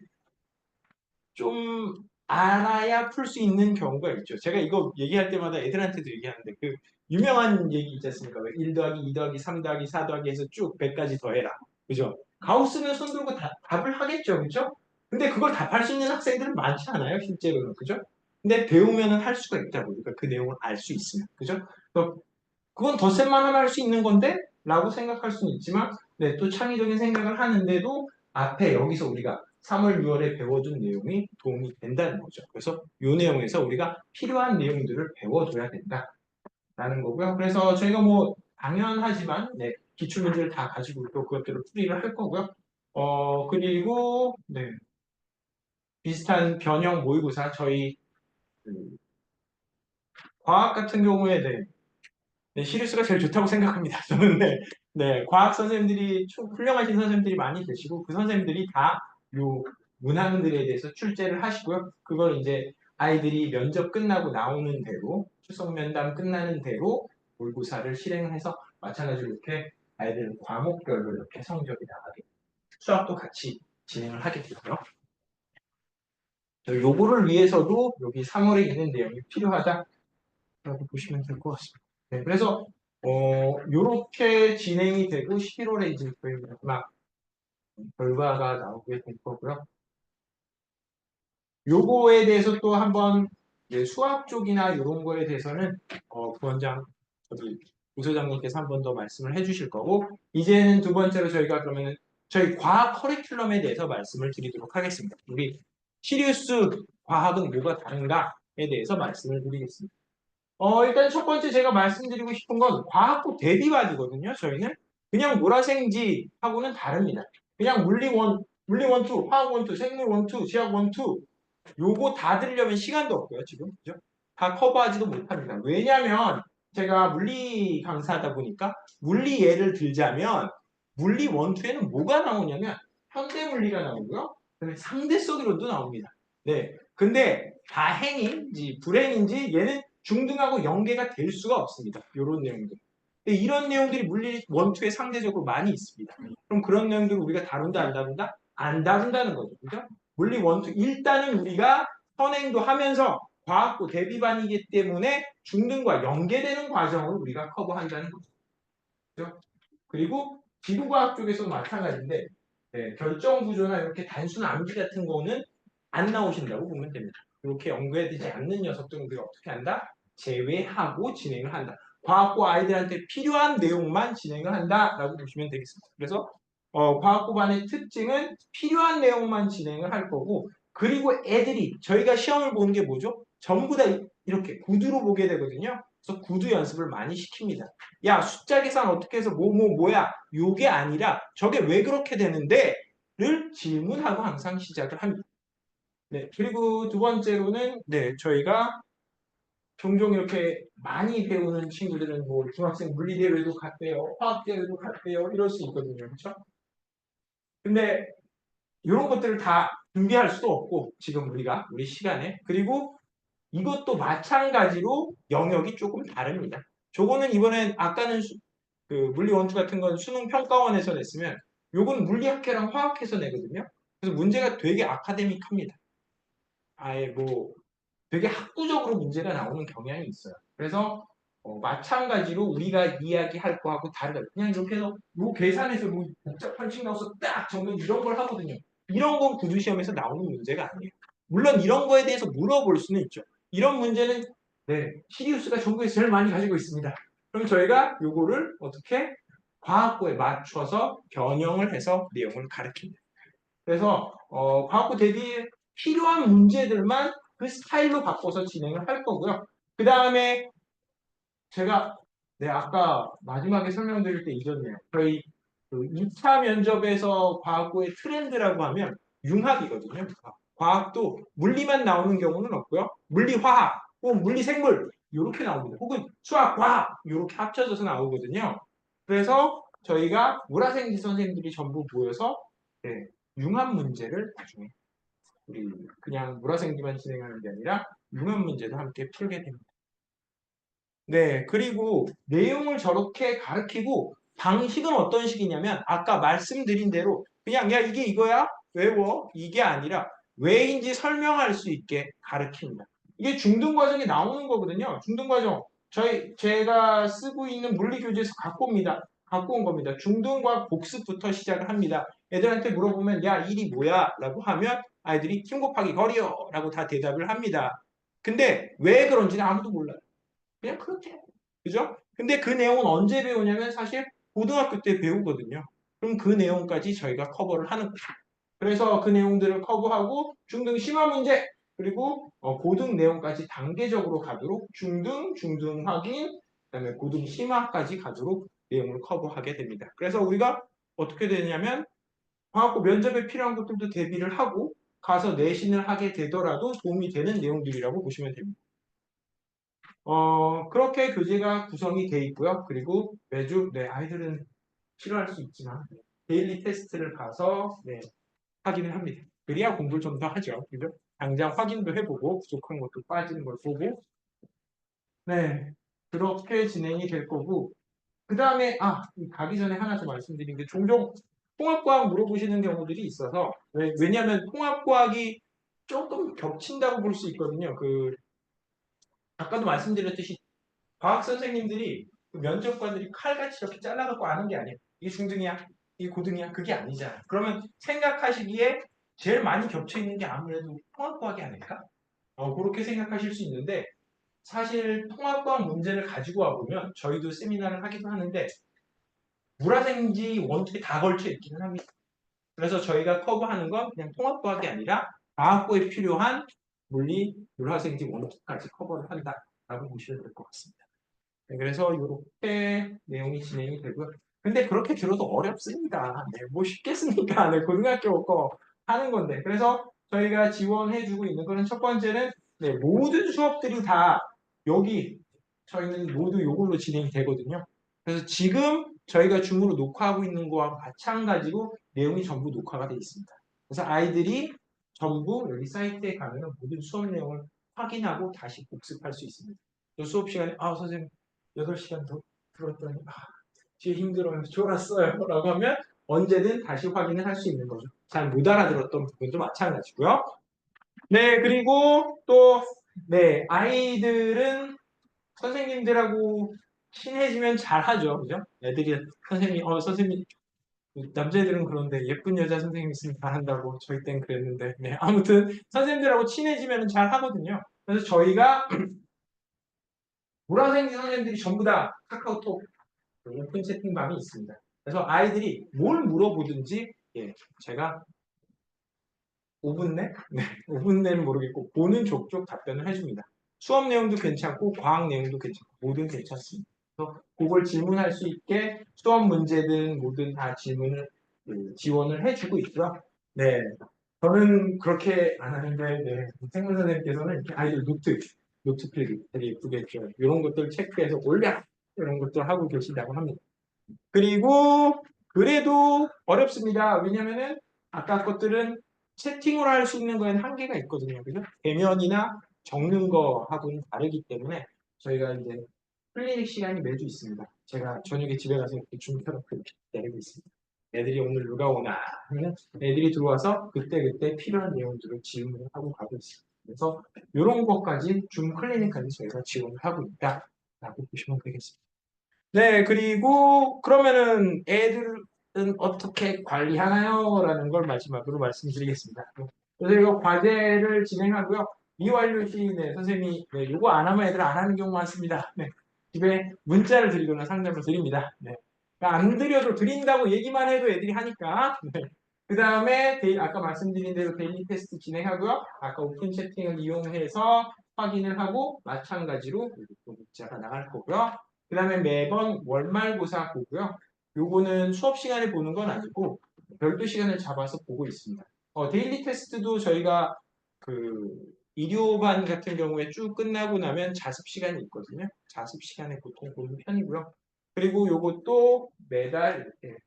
좀 알아야 풀 수 있는 경우가 있죠. 제가 이거 얘기할 때마다 애들한테도 얘기하는데 그 유명한 얘기 있지 않습니까? 1 더하기 2 더하기 3 더하기 4 더하기 해서 쭉 100까지 더해라. 그죠? 가우스는 손 들고 답을 하겠죠. 그죠? 근데 그걸 답할 수 있는 학생들은 많지 않아요. 실제로는. 그죠? 근데 배우면은 할 수가 있다고. 그러니까 그 내용을 알 수 있으면. 그죠? 그건 덧셈만 하면 할 수 있는 건데? 라고 생각할 수는 있지만 네, 또 창의적인 생각을 하는데도 앞에 여기서 우리가 3월, 6월에 배워둔 내용이 도움이 된다는 거죠. 그래서 이 내용에서 우리가 필요한 내용들을 배워둬야 된다라는 거고요. 그래서 저희가 뭐 당연하지만 네, 기출문제를 다 가지고 또 그것들을 풀이를 할 거고요. 그리고 네, 비슷한 변형 모의고사 저희 그 과학 같은 경우에 네, 네, 시리스가 제일 좋다고 생각합니다. 저는 네, 네, 과학 선생님들이 훌륭하신 선생님들이 많이 계시고 그 선생님들이 다 요 문항들에 대해서 출제를 하시고요. 그걸 이제 아이들이 면접 끝나고 나오는 대로 추석 면담 끝나는 대로 모의고사를 실행을 해서 마찬가지로 이렇게 아이들은 과목별로 이렇게 성적이 나가게 수학도 같이 진행을 하게 되고요. 요거를 위해서도 여기 3월에 있는 내용이 필요하다라고 보시면 될 것 같습니다. 네, 그래서 요렇게 진행이 되고 11월에 이제 저희 마지막 결과가 나오게 될 거고요. 요거에 대해서 또 한번 이제 수학 쪽이나 이런 거에 대해서는 부원장 저기 부소장님께서 한 번 더 말씀을 해주실 거고 이제는 두 번째로 저희가 그러면은 저희 과학 커리큘럼에 대해서 말씀을 드리도록 하겠습니다. 우리 시리우스 과학은 뭐가 다른가에 대해서 말씀을 드리겠습니다. 일단 첫 번째 제가 말씀드리고 싶은 건 과학부 대비반이거든요. 저희는 그냥 모라생지하고는 다릅니다. 그냥 물리 원투, 화학 원투, 생물 원투, 지학 원투 요거 다 들으려면 시간도 없고요. 지금 그죠? 다 커버하지도 못합니다. 왜냐하면 제가 물리 강사하다 보니까 물리 예를 들자면 물리 원투에는 뭐가 나오냐면 현대 물리가 나오고요. 그다음에 상대성 이론도 나옵니다. 네. 근데 다행인지 불행인지 얘는 중등하고 연계가 될 수가 없습니다. 이런 내용들. 근데 이런 내용들이 물리 원투에 상대적으로 많이 있습니다. 그럼 그런 내용들을 우리가 다룬다 안 다룬다? 안 다룬다는 거죠. 그죠? 물리 원투 일단은 우리가 선행도 하면서 과학고 대비반이기 때문에 중등과 연계되는 과정을 우리가 커버한다는 거죠. 그죠? 그리고 기구과학 쪽에서도 마찬가지인데 결정 구조나 이렇게 단순 암기 같은 거는 안 나오신다고 보면 됩니다. 이렇게 연구되지 않는 녀석들은 우리가 어떻게 한다? 제외하고 진행을 한다. 과학고 아이들한테 필요한 내용만 진행을 한다라고 보시면 되겠습니다. 그래서 과학고반의 특징은 필요한 내용만 진행을 할 거고 그리고 애들이 저희가 시험을 보는 게 뭐죠? 전부 다 이렇게 구두로 보게 되거든요. 그래서 구두 연습을 많이 시킵니다. 야, 숫자 계산 어떻게 해서 뭐야? 요게 아니라 저게 왜 그렇게 되는데? 를 질문하고 항상 시작을 합니다. 네, 그리고 두 번째로는 네, 저희가 종종 이렇게 많이 배우는 친구들은 뭐 중학생 물리대회도 갔대요, 화학대회도 갔대요, 이럴 수 있거든요. 그렇죠? 근데 이런 것들을 다 준비할 수도 없고 지금 우리 시간에 그리고 이것도 마찬가지로 영역이 조금 다릅니다. 저거는 이번엔 아까는 그 물리 원투 같은 건 수능 평가원에서 냈으면 요건 물리학회랑 화학회에서 내거든요. 그래서 문제가 되게 아카데믹합니다. 아예 뭐 되게 학구적으로 문제가 나오는 경향이 있어요. 그래서 마찬가지로 우리가 이야기할 거하고 다르다. 그냥 이렇게 해서 요 계산해서 뭐 복잡한 식 나와서 딱 정면 이런 걸 하거든요. 이런 건 구두시험에서 나오는 문제가 아니에요. 물론 이런 거에 대해서 물어볼 수는 있죠. 이런 문제는 네, 시리우스가 전국에서 제일 많이 가지고 있습니다. 그럼 저희가 요거를 어떻게 과학고에 맞춰서 변형을 해서 내용을 가르칩니다. 그래서 과학고 대비에 필요한 문제들만 그 스타일로 바꿔서 진행을 할 거고요. 그 다음에 제가 아까 마지막에 설명드릴 때 잊었네요. 저희 그 2차 면접에서 과학고의 트렌드라고 하면 융합이거든요. 과학도 물리만 나오는 경우는 없고요. 물리, 화학, 혹은 물리, 생물 이렇게 나옵니다. 혹은 수학, 과학 이렇게 합쳐져서 나오거든요. 그래서 저희가 물화생지 선생님들이 전부 모여서 네, 융합 문제를 나중에 우리 그냥 물화생지만 진행하는 게 아니라 융합 문제도 함께 풀게 됩니다. 네, 그리고 내용을 저렇게 가르치고 방식은 어떤 식이냐면 아까 말씀드린 대로 그냥 야 이게 이거야 외워 이게 아니라 왜인지 설명할 수 있게 가르칩니다. 이게 중등 과정에 나오는 거거든요. 중등 과정 제가 쓰고 있는 물리 교재에서 갖고 온 겁니다. 중등과학 복습부터 시작을 합니다. 애들한테 물어보면 야 일이 뭐야?라고 하면 아이들이 힘 곱하기 거리요!라고 다 대답을 합니다. 근데 왜 그런지는 아무도 몰라요. 그냥 그렇게. 그죠? 근데 그 내용은 언제 배우냐면 사실 고등학교 때 배우거든요. 그럼 그 내용까지 저희가 커버를 하는 거죠. 그래서 그 내용들을 커버하고 중등 심화 문제 그리고 고등 내용까지 단계적으로 가도록 중등 확인, 그다음에 고등 심화까지 가도록 내용을 커버하게 됩니다. 그래서 우리가 어떻게 되냐면 과학고 면접에 필요한 것들도 대비를 하고 가서 내신을 하게 되더라도 도움이 되는 내용들이라고 보시면 됩니다. 그렇게 교재가 구성이 돼 있고요. 그리고 매주, 아이들은 싫어할 수 있지만, 데일리 테스트를 가서, 확인을 합니다. 그래야 공부를 좀 더 하죠. 그죠? 당장 확인도 해보고, 부족한 것도 빠지는 걸 보고, 네. 그렇게 진행이 될 거고, 그 다음에, 가기 전에 하나 더 말씀드린 게, 종종 통합과학 물어보시는 경우들이 있어서, 왜냐하면 통합과학이 조금 겹친다고 볼 수 있거든요. 아까도 말씀드렸듯이, 과학 선생님들이 그 면접관들이 칼같이 이렇게 잘라갖고 아는 게 아니에요. 이게 중등이야, 이게 고등이야, 그게 아니잖아. 그러면 생각하시기에 제일 많이 겹쳐 있는 게 아무래도 통합과학이 아닐까? 그렇게 생각하실 수 있는데 사실 통합과학 문제를 가지고 와보면 저희도 세미나를 하기도 하는데 물화생지 원투에 다 걸쳐 있기는 합니다. 그래서 저희가 커버하는 건 그냥 통합과학이 아니라 과학고에 필요한 물리, 물화생지 원투까지 커버를 한다라고 보시면 될 것 같습니다. 네, 그래서 이렇게 내용이 진행이 되고요. 근데 그렇게 들어도 어렵습니다. 뭐 쉽겠습니까? 고등학교 거 하는 건데. 그래서 저희가 지원해주고 있는 거는 첫 번째는 모든 수업들이 다 여기 저희는 모두 이걸로 진행이 되거든요. 그래서 지금 저희가 줌으로 녹화하고 있는 거와 마찬가지로 내용이 전부 녹화가 되어 있습니다. 그래서 아이들이 전부 여기 사이트에 가면 모든 수업 내용을 확인하고 다시 복습할 수 있습니다. 수업 시간에 선생님 8시간 더 들었더니 뒤에 힘들어요. 졸았어요. 라고 하면 언제든 다시 확인을 할 수 있는 거죠. 잘 못 알아들었던 부분도 마찬가지고요. 네, 그리고 또 아이들은 선생님들하고 친해지면 잘하죠. 그죠? 애들이 선생님 남자애들은 그런데 예쁜 여자 선생님 있으면 잘한다고 저희 땐 그랬는데 아무튼 선생님들하고 친해지면 잘하거든요. 그래서 저희가 물화생지 선생님들이 전부 다 카카오톡 오픈 채팅방이 있습니다. 그래서 아이들이 뭘 물어보든지 제가 5분 내? 네, 5분 내는 모르겠고 보는 족족 답변을 해줍니다. 수업 내용도 괜찮고 과학 내용도 괜찮고 뭐든 괜찮습니다. 그래서 그걸 질문할 수 있게 수업 문제든 뭐든 다 질문을 지원을 해주고 있고요. 네, 저는 그렇게 안 하는데 생문 선생님께서는 이렇게 아이들 노트 필기 되게 예쁘게 했죠. 이런 것들 체크해서 올려 이런 것들 하고 계시다고 합니다. 그리고 그래도 어렵습니다. 왜냐면은 아까 것들은 채팅으로 할 수 있는 거에는 한계가 있거든요. 그죠? 대면이나 적는 거하고는 다르기 때문에 저희가 이제 클리닉 시간이 매주 있습니다. 제가 저녁에 집에 가서 이렇게 줌 켜놓고 내리고 있습니다. 애들이 오늘 누가 오나 하면 애들이 들어와서 그때그때 필요한 내용들을 질문을 하고 가고 있습니다. 그래서 이런 것까지 줌 클리닉까지 저희가 지원을 하고 있다라고 보시면 되겠습니다. 네, 그리고 그러면은 애들은 어떻게 관리하나요? 라는 걸 마지막으로 말씀드리겠습니다. 그래서 이거 과제를 진행하고요. 미완료 시 선생님이 이거 안 하면 애들 안 하는 경우 많습니다. 집에 문자를 드리거나 상담을 드립니다. 그러니까 안 드려도 드린다고 얘기만 해도 애들이 하니까 그 다음에 아까 말씀드린 대로 데일리 테스트 진행하고요. 아까 오픈 채팅을 이용해서 확인을 하고 마찬가지로 또 문자가 나갈 거고요. 그 다음에 매번 월말고사 보고요. 요거는 수업 시간에 보는 건 아니고 별도 시간을 잡아서 보고 있습니다. 데일리 테스트도 저희가 그 일요반 같은 경우에 쭉 끝나고 나면 자습 시간이 있거든요. 자습 시간에 보통 보는 편이고요. 그리고 요것도 매달 이렇게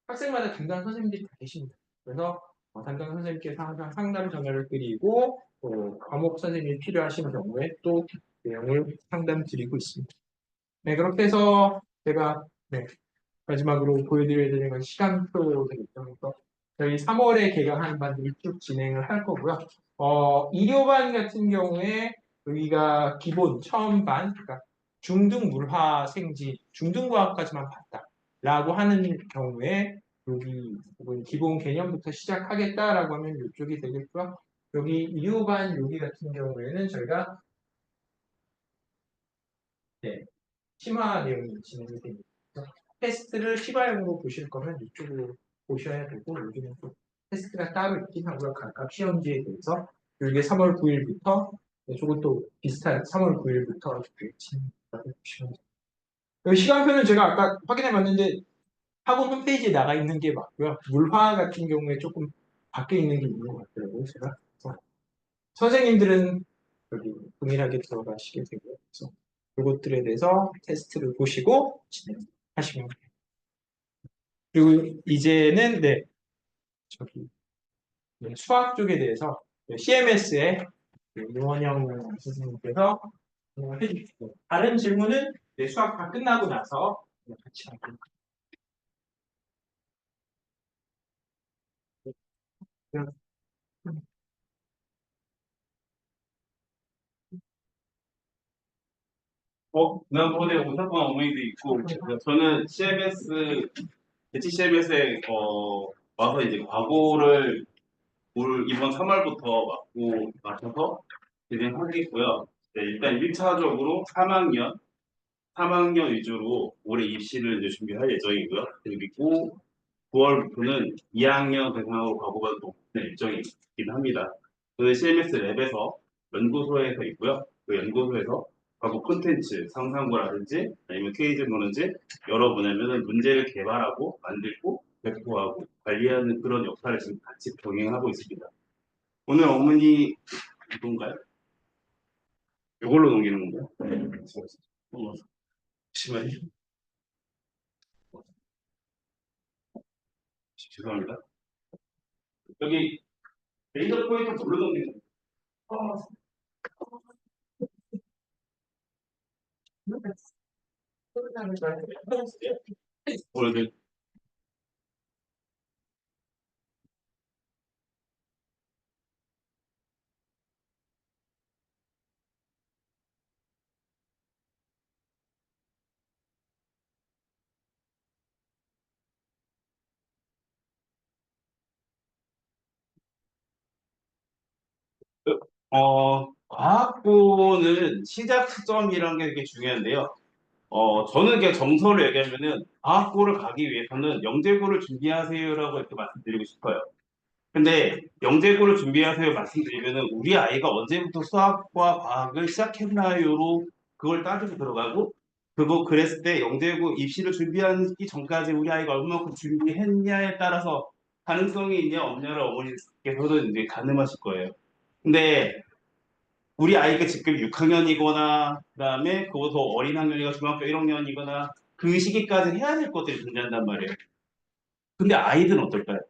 학생마다 담당 선생님들이 다 계십니다. 그래서 담당 선생님께서 항상 상담 전화를 드리고 과목 선생님이 필요하신 경우에 또 내용을 상담 드리고 있습니다. 네, 그렇게 해서 제가 네, 마지막으로 보여드려야 되는 건 시간표 되겠죠. 그래서 저희 3월에 개강하는 반들을 쭉 진행을 할 거고요. 일요반 같은 경우에 여기가 기본 처음 반, 그러니까 중등 물화 생지, 중등 과학까지만 봤다라고 하는 경우에 여기 부분 기본 개념부터 시작하겠다라고 하면 이쪽이 되겠고요. 여기 일요반 여기 같은 경우에는 저희가 네, 심화 내용이 진행이 됩니다. 테스트를 시바용으로 보실 거면 이쪽으로 보셔야 되고 여기는 또 테스트가 따로 있긴 하고요. 각각 시험지에 대해서 이게 3월 9일부터 저것도 비슷한 3월 9일부터 진행하고 보시면 돼요. 여기 시간표는 제가 아까 확인해 봤는데 학원 홈페이지에 나가 있는 게 맞고요. 물화 같은 경우에 조금 밖에 있는 게 있는 것 같더라고요. 제가 그래서 선생님들은 여기 동일하게 들어가시게 되고요. 그래서 이것들에 대해서 테스트를 보시고 진행하시면 돼요. 그리고 이제는 네 저기 수학 쪽에 대해서 CMS의 유원영 선생님께서 해주시고 다른 질문은 수학 다 끝나고 나서 같이 하도록 하겠습니다. 지난번에 오셨던 어머니도 있고, 저는 CMS, 대치 CMS에, 와서 이제 과고를 올 이번 3월부터 맞춰서 진행하겠고요. 네, 일단 1차적으로 3학년 위주로 올해 입시를 이제 준비할 예정이고요. 그리고 9월부터는 2학년 대상으로 과고가 높는 일정이긴 합니다. 저는 CMS 랩에서 연구소에서 있고요. 그 연구소에서 과거 콘텐츠, 상상고라든지 아니면 케이즈모든지 여러 분야면은 문제를 개발하고 만들고 배포하고 관리하는 그런 역할을 지금 같이 병행하고 있습니다. 오늘 어머니 이건가요? 이걸로 넘기는 건가요? 잠시만요. 죄송합니다. 여기 레이더 포인터 돌로 넘기는 거예요. 오늘 과학고는 시작 시점이라는 게 되게 중요한데요. 저는 그냥 정서를 얘기하면은 과학고를 가기 위해서는 영재고를 준비하세요라고 이렇게 말씀드리고 싶어요. 근데 영재고를 준비하세요 말씀드리면은 우리 아이가 언제부터 수학과 과학을 시작했나요로 그걸 따지고 들어가고 그거 그랬을 때 영재고 입시를 준비하기 전까지 우리 아이가 얼마만큼 준비했냐에 따라서 가능성이 있냐 없냐를 어머니께서는 이제 가늠하실 거예요. 근데 우리 아이가 지금 6학년이거나 그다음에 그거 더 어린 학년이가 중학교 1학년이거나 그 시기까지 해야 될 것들이 존재한단 말이에요. 근데 아이들은 어떨까요?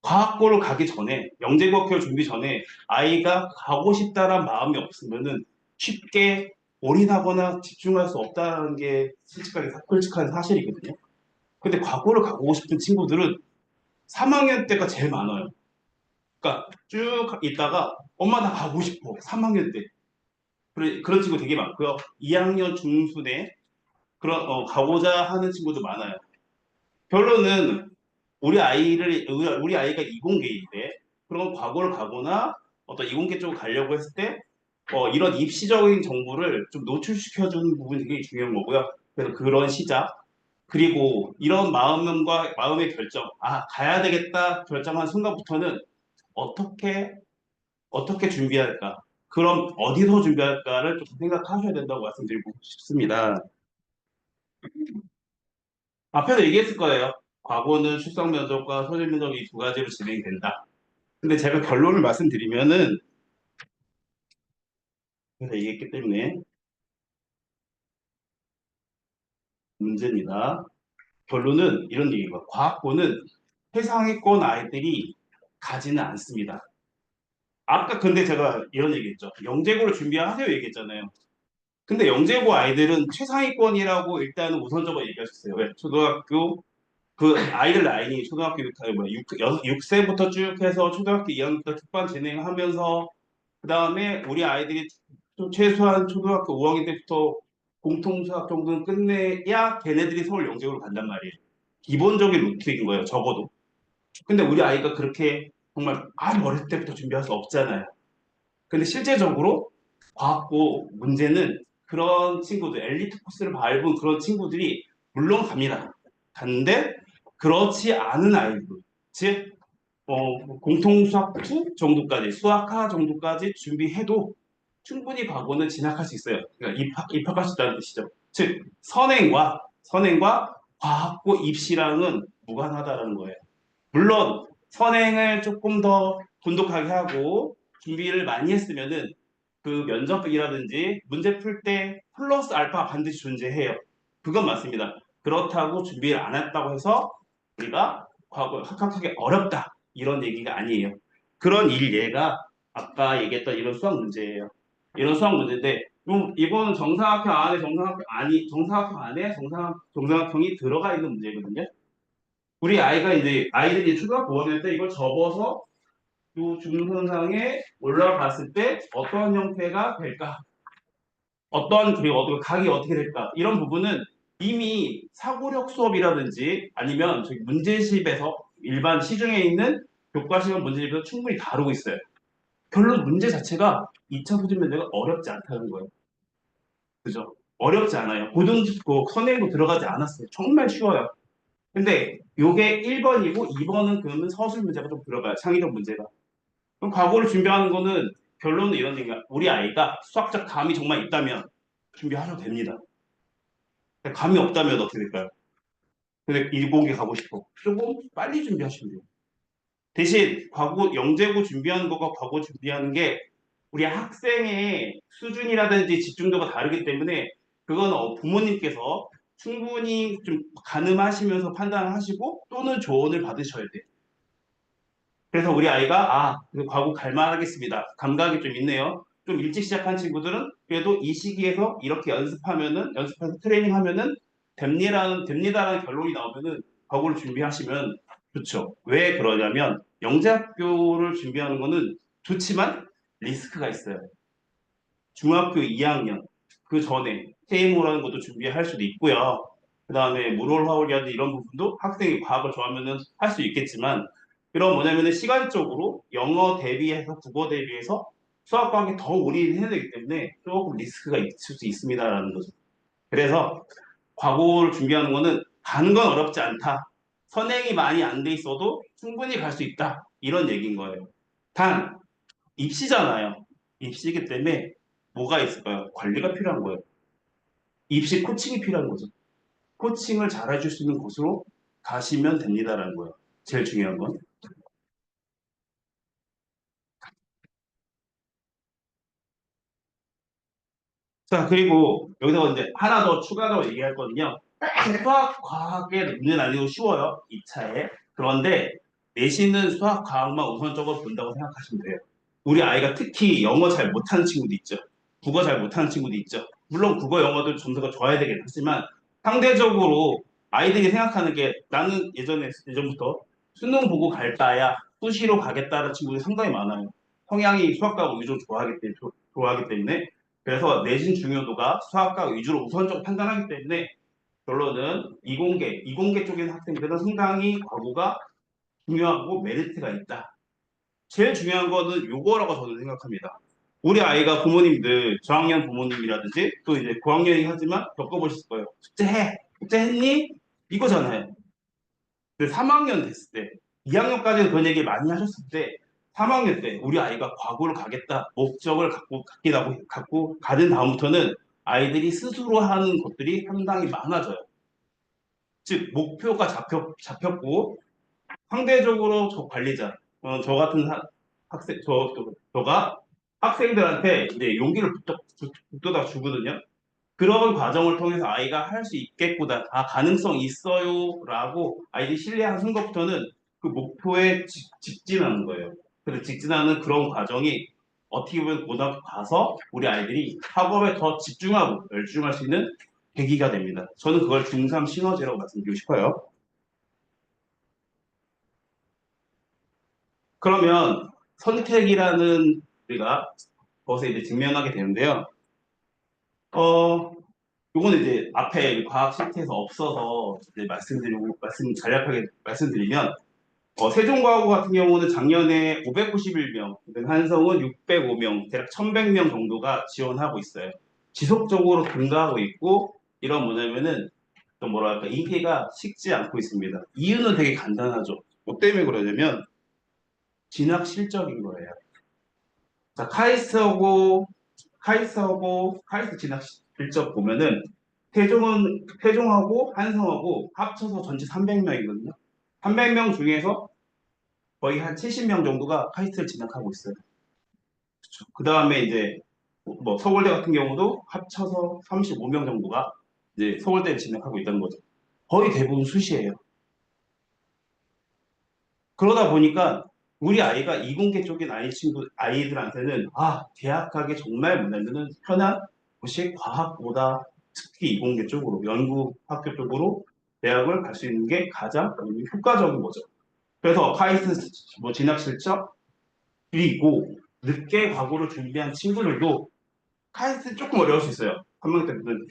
과학고를 가기 전에 영재고학교 준비 전에 아이가 가고 싶다란 마음이 없으면은 쉽게 올인하거나 집중할 수 없다는 게 솔직한 사실이거든요. 근데 과거를 가고 싶은 친구들은 3학년 때가 제일 많아요. 그러니까 쭉 있다가 엄마 나 가고 싶어 3학년 때 그런 친구 되게 많고요. 2학년 중순에 가고자 하는 친구도 많아요. 결론은 우리 아이가 이공계인데 그런 과거를 가거나 어떤 이공계 쪽으로 가려고 했을 때 이런 입시적인 정보를 좀 노출시켜주는 부분이 되게 중요한 거고요. 그래서 그런 시작 그리고 이런 마음과 마음의 결정, 아, 가야 되겠다 결정한 순간부터는 어떻게, 어떻게 준비할까? 그럼 어디서 준비할까를 좀 생각하셔야 된다고 말씀드리고 싶습니다. 앞에서 얘기했을 거예요. 과거는 출석 면접과 서류 면접이 두 가지로 진행이 된다. 근데 제가 결론을 말씀드리면은, 그래서 얘기했기 때문에 문제입니다. 결론은 이런 얘기가 과학고는 최상위권 아이들이 가지는 않습니다. 아까 근데 제가 이런 얘기했죠. 영재고를 준비하세요 얘기했잖아요. 근데 영재고 아이들은 최상위권이라고 일단은 우선적으로 얘기하셨어요. 왜? 초등학교 그 아이들 라인이 초등학교 6세부터 쭉 해서 초등학교 2학년부터 특반 진행하면서 그 다음에 우리 아이들이 최소한 초등학교 5학년 때부터 공통수학 정도는 끝내야 걔네들이 서울 영재고로 간단 말이에요. 기본적인 루트인 거예요. 적어도. 근데 우리 아이가 그렇게 정말 아주 어릴 때부터 준비할 수 없잖아요. 근데 실제적으로 과학고 문제는 그런 친구들, 엘리트 코스를 밟은 그런 친구들이 물론 갑니다. 갔는데 그렇지 않은 아이들, 즉 공통 수학 2 정도까지, 수학하 정도까지 준비해도 충분히 과거는 진학할 수 있어요. 그러니까 입학할 수 있다는 뜻이죠. 즉 선행과 과학고 입시랑은 무관하다는 거예요. 물론 선행을 조금 더 돈독하게 하고 준비를 많이 했으면은 그 면접이라든지 문제 풀 때 플러스 알파 반드시 존재해요. 그건 맞습니다. 그렇다고 준비를 안 했다고 해서 우리가 과거 합격하기 어렵다 이런 얘기가 아니에요. 그런 일 예가 아까 얘기했던 이런 수학 문제예요. 이런 수학 문제인데 이거는 정사각형 안에 정사각형이 들어가 있는 문제거든요. 우리 아이들이 초등학교 5학년 때 이걸 접어서 이 중선상에 올라갔을 때 어떤 형태가 될까? 그리고 각이 어떻게 될까? 이런 부분은 이미 사고력 수업이라든지 아니면 저기 문제집에서 일반 시중에 있는 교과시간 문제집에서 충분히 다루고 있어요. 결론 문제 자체가 2차 부분 문제가 어렵지 않다는 거예요. 그죠? 어렵지 않아요. 고등집고 선행도 들어가지 않았어요. 정말 쉬워요. 근데 요게 1번이고 2번은 그러면 서술 문제가 좀 들어가요. 창의적 문제가. 그럼 과거를 준비하는 거는 결론은 이런 얘기야. 우리 아이가 수학적 감이 정말 있다면 준비하셔도 됩니다. 감이 없다면 어떻게 될까요? 근데 일본에 가고 싶어. 조금 빨리 준비하시면 돼요. 대신 영재고 준비하는 거가 과거 준비하는 게 우리 학생의 수준이라든지 집중도가 다르기 때문에 그건 부모님께서 충분히 좀 가늠하시면서 판단하시고 또는 조언을 받으셔야 돼요. 그래서 우리 아이가 과거 갈만하겠습니다. 감각이 좀 있네요. 좀 일찍 시작한 친구들은 그래도 이 시기에서 이렇게 연습해서 트레이닝하면은 됩니다라는 결론이 나오면은 과거를 준비하시면 좋죠. 왜 그러냐면 영재학교를 준비하는 거는 좋지만 리스크가 있어요. 중학교 2학년 그 전에 TMO라는 것도 준비할 수도 있고요. 그 다음에 물홀화울이라든지 이런 부분도 학생이 과학을 좋아하면은 할 수 있겠지만 이런 뭐냐면은 시간적으로 영어 대비해서 국어 대비해서 수학 과학에 더 올인해야 되기 때문에 조금 리스크가 있을 수 있습니다라는 거죠. 그래서 과거를 준비하는 거는 가는 건 어렵지 않다. 선행이 많이 안 돼 있어도 충분히 갈 수 있다. 이런 얘기인 거예요. 단 입시잖아요. 입시이기 때문에 뭐가 있을까요? 관리가 필요한 거예요. 입시 코칭이 필요한 거죠. 코칭을 잘 해줄 수 있는 곳으로 가시면 됩니다라는 거예요. 제일 중요한 건. 자, 그리고 여기서 이제 하나 더 추가적으로 얘기할 거는요. 수학, 과학의 문제는 아니고 쉬워요. 2차에. 그런데 내신은 수학, 과학만 우선적으로 본다고 생각하시면 돼요. 우리 아이가 특히 영어 잘 못하는 친구도 있죠. 국어 잘 못하는 친구도 있죠. 물론 국어, 영어도 점수가 좋아야 되긴 하지만 상대적으로 아이들이 생각하는 게 나는 예전부터 수능 보고 갈 바야 수시로 가겠다는 친구들이 상당히 많아요. 성향이 수학과 위주로 좋아하기 때문에 그래서 내신 중요도가 수학과 위주로 우선적으로 판단하기 때문에 결론은 이공계 쪽에 있는 학생들은 상당히 과거가 중요하고 메리트가 있다. 제일 중요한 거는 요거라고 저는 생각합니다. 우리 아이가 부모님들, 저학년 부모님이라든지 또 이제 고학년이긴 하지만 겪어보실 거예요. 숙제해! 숙제했니? 이거잖아요. 근데 3학년 됐을 때, 2학년까지는 그런 얘기 많이 하셨을 때, 3학년 때 우리 아이가 과거를 가겠다, 목적을 갖고 가는 다음부터는 아이들이 스스로 하는 것들이 상당히 많아져요. 즉, 목표가 잡혔고, 상대적으로 저 관리자, 저 같은 학생, 저가 학생들한테 이제 용기를 북돋아 주거든요. 그런 과정을 통해서 아이가 할 수 있겠구나, 아, 가능성 있어요라고 아이들이 신뢰한 순간부터는 그 목표에 직진하는 거예요. 그래서 직진하는 그런 과정이 어떻게 보면 고등학교 가서 우리 아이들이 학업에 더 집중하고 열중할 수 있는 계기가 됩니다. 저는 그걸 중3 시너지라고 말씀드리고 싶어요. 그러면 선택이라는 우리가 것에 이제 직면하게 되는데요. 어, 요거는 이제 앞에 과학 시트에서 없어서 이제 간략하게 말씀드리면, 세종과학고 같은 경우는 작년에 591명, 한성은 605명, 대략 1100명 정도가 지원하고 있어요. 지속적으로 증가하고 있고, 이런 뭐냐면은, 좀 뭐랄까, 인기가 식지 않고 있습니다. 이유는 되게 간단하죠. 뭐 때문에 그러냐면, 진학 실적인 거예요. 자, 카이스트 진학 실적 보면은 태종하고 한성하고 합쳐서 전체 300명이거든요. 300명 중에서 거의 한 70명 정도가 카이스트를 진학하고 있어요. 그 다음에 이제 뭐 서울대 같은 경우도 합쳐서 35명 정도가 이제 서울대를 진학하고 있다는 거죠. 거의 대부분 수시예요. 그러다 보니까 우리 아이가 이공계 쪽인 아이들한테는 대학 가기 정말 뭐냐면은 편한 곳이 과학보다 특히 이공계 쪽으로 연구 학교 쪽으로 대학을 갈 수 있는 게 가장 효과적인 거죠. 그래서 카이스트 뭐 진학 실적 그리고 늦게 과거를 준비한 친구들도 카이스트 조금 어려울 수 있어요. 3학년 때는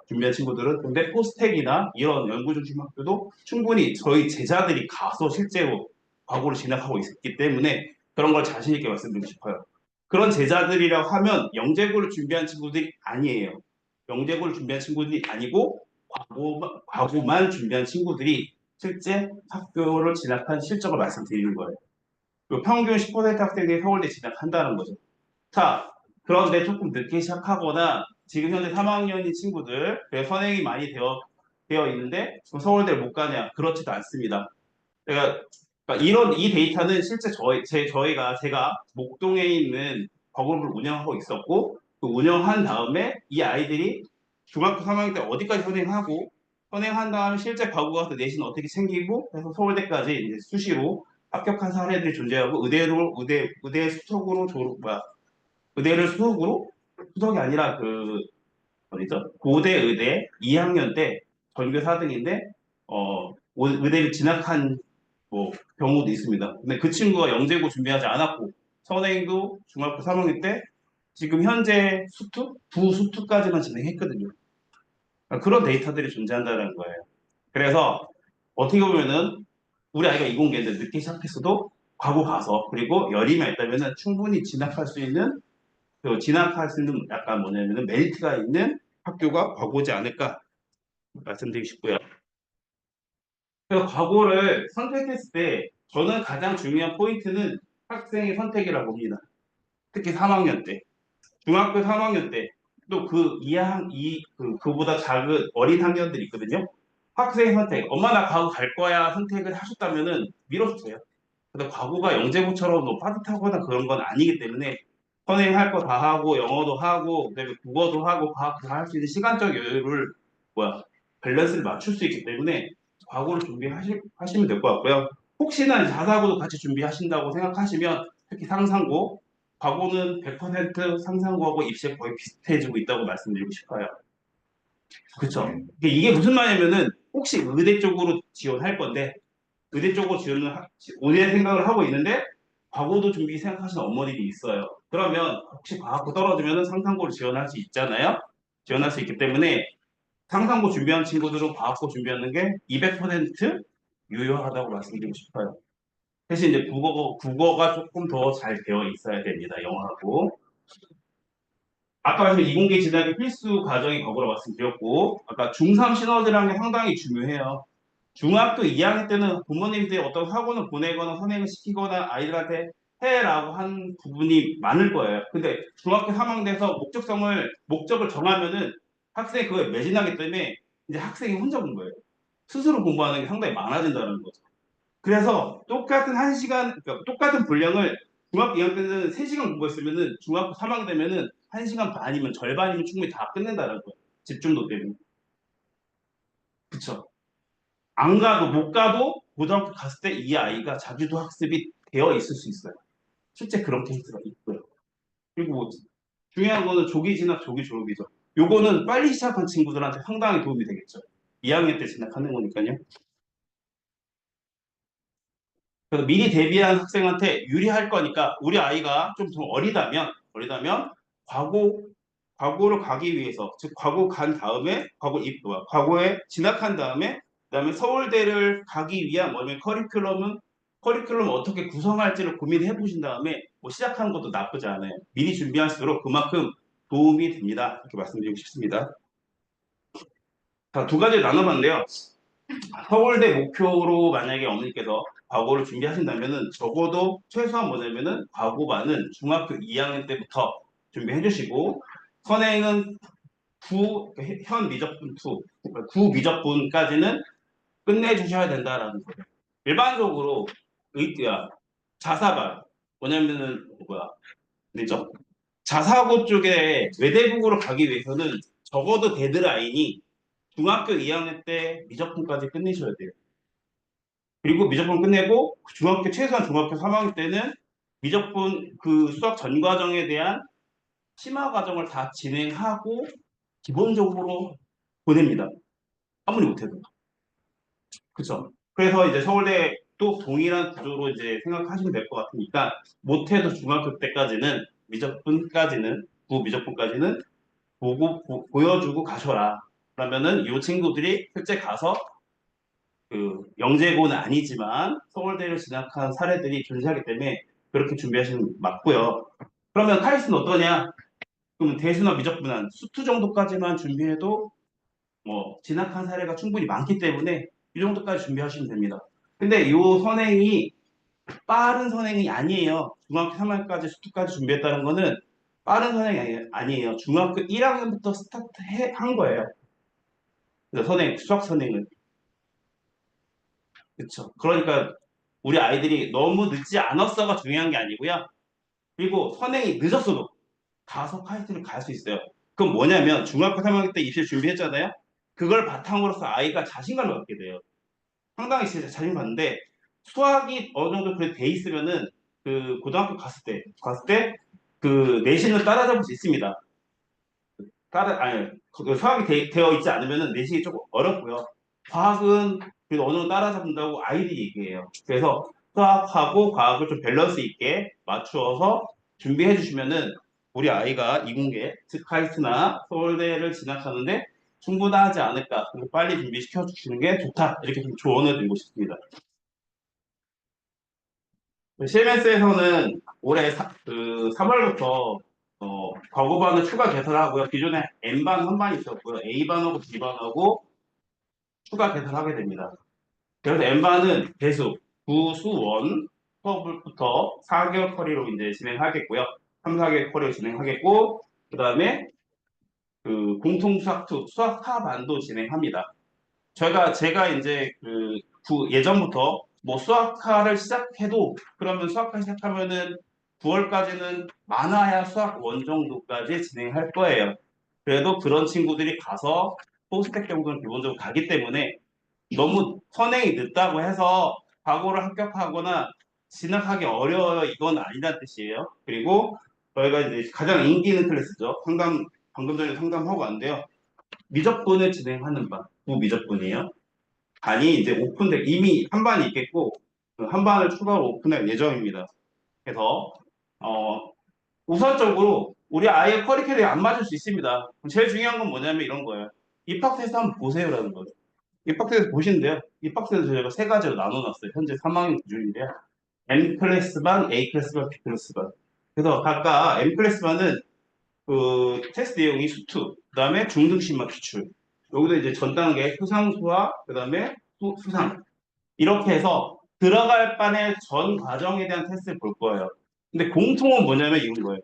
준비한 친구들은. 근데 포스텍이나 이런 연구 중심 학교도 충분히 저희 제자들이 가서 실제로 과거를 진학하고 있기 때문에 그런 걸 자신 있게 말씀드리고 싶어요. 그런 제자들이라고 하면 영재고를 준비한 친구들이 아니에요. 영재고를 준비한 친구들이 아니고 과거만 준비한 친구들이 실제 학교를 진학한 실적을 말씀드리는 거예요. 그 평균 10% 학생들이 서울대 진학한다는 거죠. 자, 그런데 조금 늦게 시작하거나 지금 현재 3학년인 친구들, 선행이 많이 되어 있는데 그럼 서울대를 못 가냐? 그렇지도 않습니다. 그러니까 이 데이터는 실제 제가 목동에 있는 과목을 운영하고 있었고 그 운영한 다음에 이 아이들이 중학교 3학년 때 어디까지 선행한 다음에 실제 과거 가서 내신 어떻게 챙기고 해서 서울대까지 이제 수시로 합격한 사례들이 존재하고 의대 수석으로 의대를 수석이 아니라 어디죠? 고대 의대 2학년 때 전교 4등인데 의대를 진학한 뭐 경우도 있습니다. 근데 그 친구가 영재고 준비하지 않았고 선행도 중학교 3학년 때 지금 현재 부수투까지만 진행했거든요. 그러니까 그런 데이터들이 존재한다는 거예요. 그래서 어떻게 보면은 우리 아이가 이공계인데 늦게 시작했어도 과거 가서 그리고 열의만 있다면은 충분히 진학할 수 있는 약간 뭐냐면은 메리트가 있는 학교가 과거지 않을까 말씀드리고 싶고요. 그래서 과거를 선택했을 때 저는 가장 중요한 포인트는 학생의 선택이라고 봅니다. 특히 3학년 때, 중학교 3학년 때, 또 그보다 작은 어린 학년들이 있거든요. 학생의 선택, 엄마 나 과거 갈 거야 선택을 하셨다면은 밀어주세요. 근데 과거가 영재고처럼 뭐 빠듯하거나 그런 건 아니기 때문에 선행할 거 다 하고 영어도 하고 그다음에 국어도 하고 과학도 할 수 있는 시간적 여유를 밸런스를 맞출 수 있기 때문에 과거를 준비하시면 될 것 같고요. 혹시나 자사고도 같이 준비하신다고 생각하시면 특히 상상고 과거는 100% 상상고하고 입시에 거의 비슷해지고 있다고 말씀드리고 싶어요. 그렇죠. 이게 무슨 말이냐면은 혹시 의대 쪽으로 지원할 건데 의대 쪽으로 의대 생각을 하고 있는데 과거도 준비 생각하시는 어머니들이 있어요. 그러면 혹시 과학고 떨어지면 상상고를 지원할 수 있잖아요. 지원할 수 있기 때문에 상상고 준비한 친구들은 과학고 준비하는 게 200% 유효하다고 말씀드리고 싶어요. 대신 이제 국어가 조금 더 잘 되어 있어야 됩니다. 영어하고. 아까 말씀 이공계 진학의 필수 과정이 과거로 말씀드렸고, 아까 중3 시너지라는 게 상당히 중요해요. 중학교 2학년 때는 부모님들이 어떤 학원을 보내거나 선행을 시키거나 아이들한테 해라고 한 부분이 많을 거예요. 근데 중학교 3학년 돼서 목적을 정하면은 학생이 그거에 매진하기 때문에 이제 학생이 혼자 공부해요. 거예요. 스스로 공부하는 게 상당히 많아진다는 거죠. 그래서 똑같은 1시간, 그러니까 똑같은 분량을 중학교 2학년 때는 3시간 공부했으면은 중학교 3학년 되면은 1시간 반이면 절반이면 충분히 다 끝낸다는 거예요. 집중도 때문에. 그쵸? 안 가도 못 가도 고등학교 갔을 때 이 아이가 자기도 학습이 되어 있을 수 있어요. 실제 그런 케이스가 있고요. 그리고 뭐 중요한 거는 조기 진학, 조기 졸업이죠. 요거는 빨리 시작한 친구들한테 상당히 도움이 되겠죠. 2학년 때 진학하는 거니까요. 그래서 미리 대비한 학생한테 유리할 거니까 우리 아이가 좀 더 어리다면 과거 과거를 가기 위해서 즉 과거 간 다음에 과거에 진학한 다음에 그다음에 서울대를 가기 위한 뭐냐면 커리큘럼을 어떻게 구성할지를 고민해 보신 다음에 뭐 시작하는 것도 나쁘지 않아요. 미리 준비할수록 그만큼 도움이 됩니다. 이렇게 말씀드리고 싶습니다. 자, 두 가지 나눠봤는데요. 서울대 목표로 만약에 어머니께서 과거를 준비하신다면은 적어도 최소한 뭐냐면은 과거반은 중학교 2학년 때부터 준비해 주시고 선행은 현 미적분 2, 구 미적분까지는 끝내주셔야 된다라는 거예요. 일반적으로 의대야 자사반 뭐냐면은 뭐죠? 자사고 쪽에 외대국으로 가기 위해서는 적어도 데드라인이 중학교 2학년 때 미적분까지 끝내셔야 돼요. 그리고 미적분 끝내고 최소한 중학교 3학년 때는 미적분 그 수학 전 과정에 대한 심화 과정을 다 진행하고 기본적으로 보냅니다. 아무리 못해도. 그쵸? 그래서 이제 서울대 또 동일한 구조로 이제 생각하시면 될 것 같으니까 못해도 중학교 때까지는 구 미적분까지는 보여주고 가셔라. 그러면은 이 친구들이 실제 가서 그 영재고는 아니지만 서울대를 진학한 사례들이 존재하기 때문에 그렇게 준비하시는 게 맞고요. 그러면 카이스트는 어떠냐? 그럼 대수나 미적분한 수투 정도까지만 준비해도 뭐 진학한 사례가 충분히 많기 때문에 이 정도까지 준비하시면 됩니다. 근데 이 선행이 빠른 선행이 아니에요. 중학교 3학년까지 수투까지 준비했다는 거는 빠른 선행이 아니에요. 중학교 1학년부터 스타트한 거예요. 그래서 수학 선행을. 그렇죠. 그러니까 우리 아이들이 너무 늦지 않았어가 중요한 게 아니고요. 그리고 선행이 늦었어도 가서 카이스트를 갈 수 있어요. 그건 뭐냐면 중학교 3학년 때 입시 준비했잖아요. 그걸 바탕으로서 아이가 자신감을 갖게 돼요. 상당히 진짜 자신감인데 수학이 어느 정도 그렇게 돼 있으면은 그 고등학교 갔을 때 그 내신을 따라잡을 수 있습니다. 아니 그 수학이 되어 있지 않으면은 내신이 조금 어렵고요. 과학은 그래도 어느 정도 따라잡는다고 아이들이 얘기해요. 그래서 수학하고 과학을 좀 밸런스 있게 맞추어서 준비해 주시면은 우리 아이가 이공계, 즉 카이스트나 서울대를 진학하는데 충분하지 않을까. 그리고 빨리 준비시켜 주시는 게 좋다. 이렇게 좀 조언을 드리고 싶습니다. CMS에서는 올해 3월부터 과거반을 추가 개설하고요. 기존에 N반, 한반이 있었고요. A반하고 B반하고 추가 개설하게 됩니다. 그래서 N반은 배수, 구수원 수업부터 4개월 커리로 이제 진행하겠고요. 3, 4개월 커리로 진행하겠고, 그 다음에 그 공통수학2, 수학 4반도 진행합니다. 제가 이제 예전부터 뭐 수학과를 시작해도 그러면 수학과 시작하면은 9월까지는 많아야 수학 원 정도까지 진행할 거예요. 그래도 그런 친구들이 가서 포스텍 정도는 기본적으로 가기 때문에 너무 선행이 늦다고 해서 과거를 합격하거나 진학하기 어려워요. 이건 아니란 뜻이에요. 그리고 저희가 이제 가장 인기 있는 클래스죠. 방금 전에 상담하고 왔는데요. 미적분을 진행하는 반, 미적분이에요. 반이 이제 오픈돼 이미 한 반이 있겠고 한 반을 추가로 오픈할 예정입니다. 그래서 우선적으로 우리 아이의 커리큘럼이 안 맞을 수 있습니다. 제일 중요한 건 뭐냐면 이런 거예요. 입학세서 한번 보세요라는 거예요. 입학세서 보시는데요. 입학세서 저희가 세 가지로 나눠놨어요. 현재 3학년 기준인데요. M 클래스반, A 클래스반, B 클래스반. 그래서 각각 M 클래스반은 그 테스트 내용이 수투, 그 다음에 중등심화 기출. 여기도 이제 전 단계 수상수화, 그 다음에 수상 이렇게 해서 들어갈 반의 전 과정에 대한 테스트를 볼 거예요. 근데 공통은 뭐냐면 이건 거예요.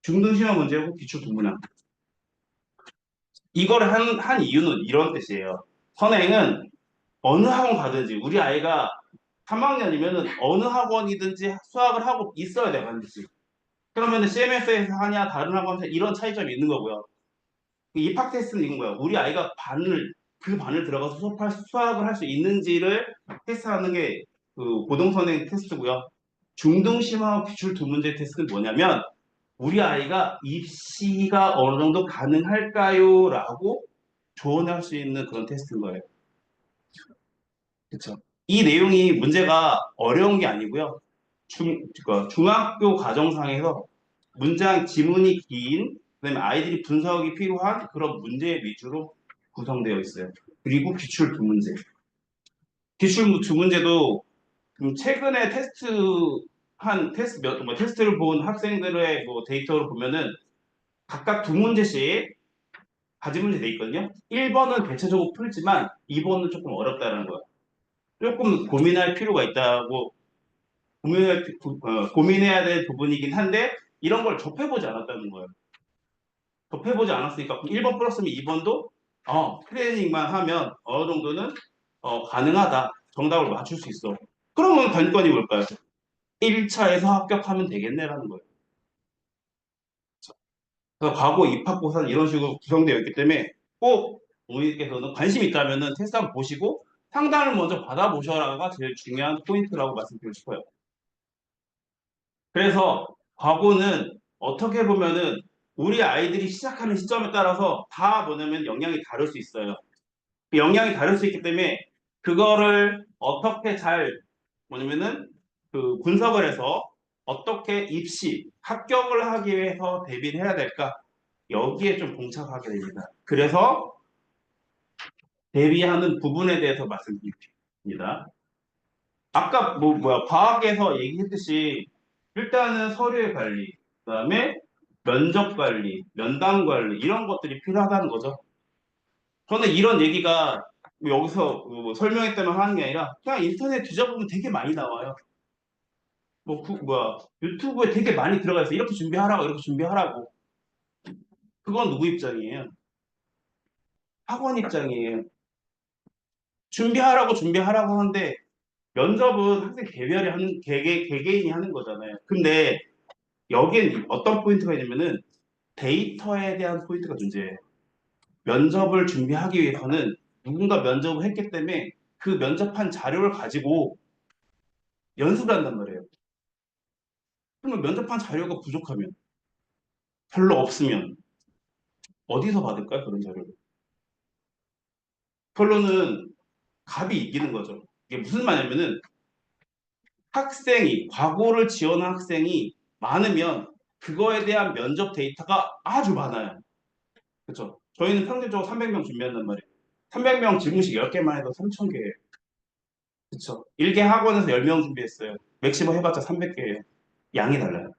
중등심화 문제고 기출 두문항. 이거를 한 이유는 이런 뜻이에요. 선행은 어느 학원 가든지 우리 아이가 3학년이면은 어느 학원이든지 수학을 하고 있어야 돼, 반드시. 그러면은 CMS에서 하냐, 다른 학원에서 이런 차이점이 있는 거고요. 입학 테스트는 이건 거예요. 우리 아이가 그 반을 들어가서 수학을 할 수 있는지를 테스트하는 게 그 고등선행 테스트고요. 중등심화 기출 두 문제 테스트는 뭐냐면 우리 아이가 입시가 어느 정도 가능할까요? 라고 조언할 수 있는 그런 테스트인 거예요. 그렇죠. 이 내용이 문제가 어려운 게 아니고요. 중학교 과정상에서 문장 지문이 긴, 그다음에 아이들이 분석이 필요한 그런 문제 위주로 구성되어 있어요. 그리고 기출 두 문제. 기출 두 문제도 최근에 테스트를 본 학생들의 뭐 데이터를 보면은 각각 두 문제씩 가지 문제 돼 있거든요. 1번은 대체적으로 풀지만 2번은 조금 어렵다는 거예요. 조금 고민할 필요가 있다고 고민해야 될 부분이긴 한데 이런 걸 접해보지 않았다는 거예요. 접해보지 않았으니까 1번 플러스면 2번도 트레이닝만 하면 어느 정도는 가능하다. 정답을 맞출 수 있어. 그러면 관건이 뭘까요? 1차에서 합격하면 되겠네라는 거예요. 그래서 과거 입학고사는 이런 식으로 구성되어 있기 때문에 꼭 부모님께서는 관심 있다면 테스트 한번 보시고 상담을 먼저 받아보셔라가 제일 중요한 포인트라고 말씀드리고 싶어요. 그래서 과거는 어떻게 보면은 우리 아이들이 시작하는 시점에 따라서 다 뭐냐면 영향이 다를 수 있어요. 그 영향이 다를 수 있기 때문에 그거를 어떻게 잘 뭐냐면은 그 분석을 해서 어떻게 합격을 하기 위해서 대비를 해야 될까? 여기에 좀 봉착하게 됩니다. 그래서 대비하는 부분에 대해서 말씀드립니다. 아까 과학에서 얘기했듯이 일단은 서류의 관리, 그다음에 면접 관리, 면담 관리 이런 것들이 필요하다는 거죠. 저는 이런 얘기가 여기서 설명했다만 하는 게 아니라 그냥 인터넷 뒤져보면 되게 많이 나와요. 유튜브에 되게 많이 들어가 있어. 이렇게 준비하라고, 이렇게 준비하라고. 그건 누구 입장이에요? 학원 입장이에요. 준비하라고 하는데 면접은 학생 개개인이 하는 거잖아요. 근데 여기엔 어떤 포인트가 있냐면은 데이터에 대한 포인트가 문제예요. 면접을 준비하기 위해서는 누군가 면접을 했기 때문에 그 면접한 자료를 가지고 연습을 한단 말이에요. 그러면 면접한 자료가 부족하면 별로 없으면 어디서 받을까요? 그런 자료를. 결론은 값이 이기는 거죠. 이게 무슨 말이냐면은 과거를 지원한 학생이 많으면 그거에 대한 면접 데이터가 아주 많아요. 그렇죠? 저희는 평균적으로 300명 준비한단 말이에요. 300명 질문식 10개만 해도 3,000개예요. 그렇죠? 1개 학원에서 10명 준비했어요. 맥시멈 해봤자 300개예요. 양이 달라요.